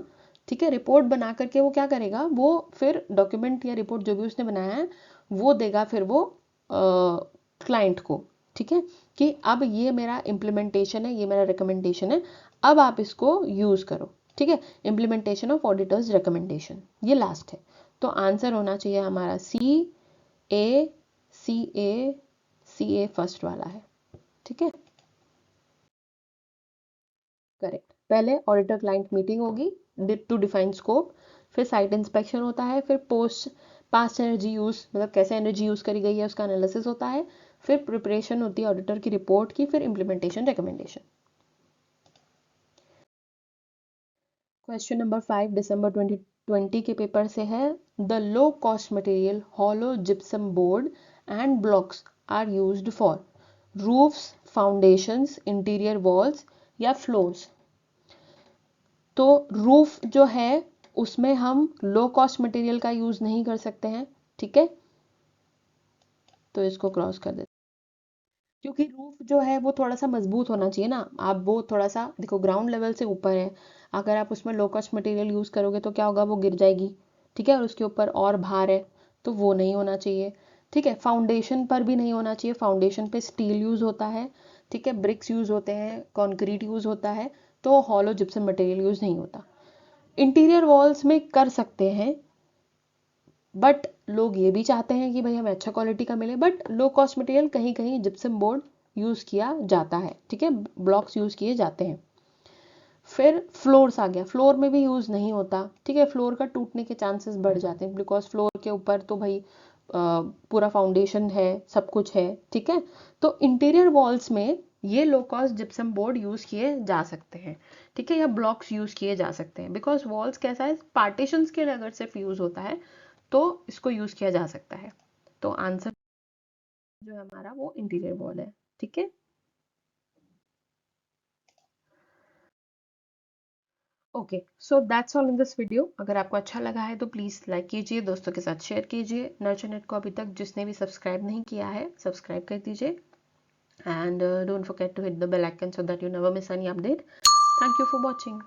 Speaker 1: ठीक है। रिपोर्ट बना करके वो क्या करेगा, वो फिर डॉक्यूमेंट या रिपोर्ट जो भी उसने बनाया है वो देगा फिर वो क्लाइंट को। ठीक है। कि अब ये मेरा इम्प्लीमेंटेशन है, ये मेरा रिकमेंडेशन है, अब आप इसको यूज़ करो। ठीक है। इम्प्लीमेंटेशन ऑफ ऑडिटर्स रिकमेंडेशन ये लास्ट है। तो आंसर होना चाहिए हमारा A CA फर्स्ट वाला है। ठीक है। करेक्ट। पहले ऑडिटर क्लाइंट मीटिंग होगी टू डिफाइन स्कोप, फिर साइट इंस्पेक्शन होता है, फिर पोस्ट पास्ट एनर्जी यूज मतलब कैसे एनर्जी यूज करी गई है उसका एनालिसिस होता है, फिर प्रिपरेशन होती है ऑडिटर की रिपोर्ट की, फिर इम्प्लीमेंटेशन रिकमेंडेशन। क्वेश्चन नंबर 5 दिसंबर 2020 के पेपर से है, the low cost material hollow gypsum board and blocks are used for roofs, foundations, interior walls या फ्लोर्स। तो रूफ जो है उसमें हम लो कॉस्ट मटेरियल का यूज नहीं कर सकते हैं, ठीक है, तो इसको क्रॉस कर देते, क्योंकि रूफ जो है वो थोड़ा सा मजबूत होना चाहिए ना। आप वो थोड़ा सा देखो ग्राउंड लेवल से ऊपर है, अगर आप उसमें लो कॉस्ट मटेरियल यूज करोगे तो क्या होगा, वो गिर जाएगी, ठीक है, और उसके ऊपर और भार है, तो वो नहीं होना चाहिए, ठीक है। फाउंडेशन पर भी नहीं होना चाहिए, फाउंडेशन पे स्टील यूज होता है, ठीक है, ब्रिक्स यूज होते हैं, कंक्रीट यूज होता है, तो हॉलो जिप्सम मटेरियल यूज नहीं होता। इंटीरियर वॉल्स में कर सकते हैं, बट लोग ये भी चाहते हैं कि भाई हमें अच्छा क्वालिटी का मिले, बट लो कॉस्ट मटेरियल कहीं कहीं जिप्सम बोर्ड यूज किया जाता है, ठीक है, ब्लॉक्स यूज किए जाते हैं। फिर फ्लोर्स आ गया, फ्लोर में भी यूज नहीं होता, ठीक है, फ्लोर का टूटने के चांसेस बढ़ जाते हैं, बिकॉज फ्लोर के ऊपर तो भाई पूरा फाउंडेशन है, सब कुछ है, ठीक है। तो इंटीरियर वॉल्स में ये low cost gypsum board use किए जा सकते हैं, ठीक है, या ब्लॉक्स यूज किए जा सकते हैं, बिकॉज वॉल्स कैसा है, पार्टीशंस के लिए अगर सिर्फ यूज होता है तो इसको यूज किया जा सकता है। तो आंसर जो है हमारा वो इंटीरियर वॉल है, ठीक है। Okay, so that's all in this video. अगर आपको अच्छा लगा है तो प्लीज़ लाइक कीजिए, दोस्तों के साथ शेयर कीजिए। नर्चर नेट को अभी तक जिसने भी सब्सक्राइब नहीं किया है सब्सक्राइब कर दीजिए, and don't forget to hit the bell icon so that you never miss any update. Thank you for watching.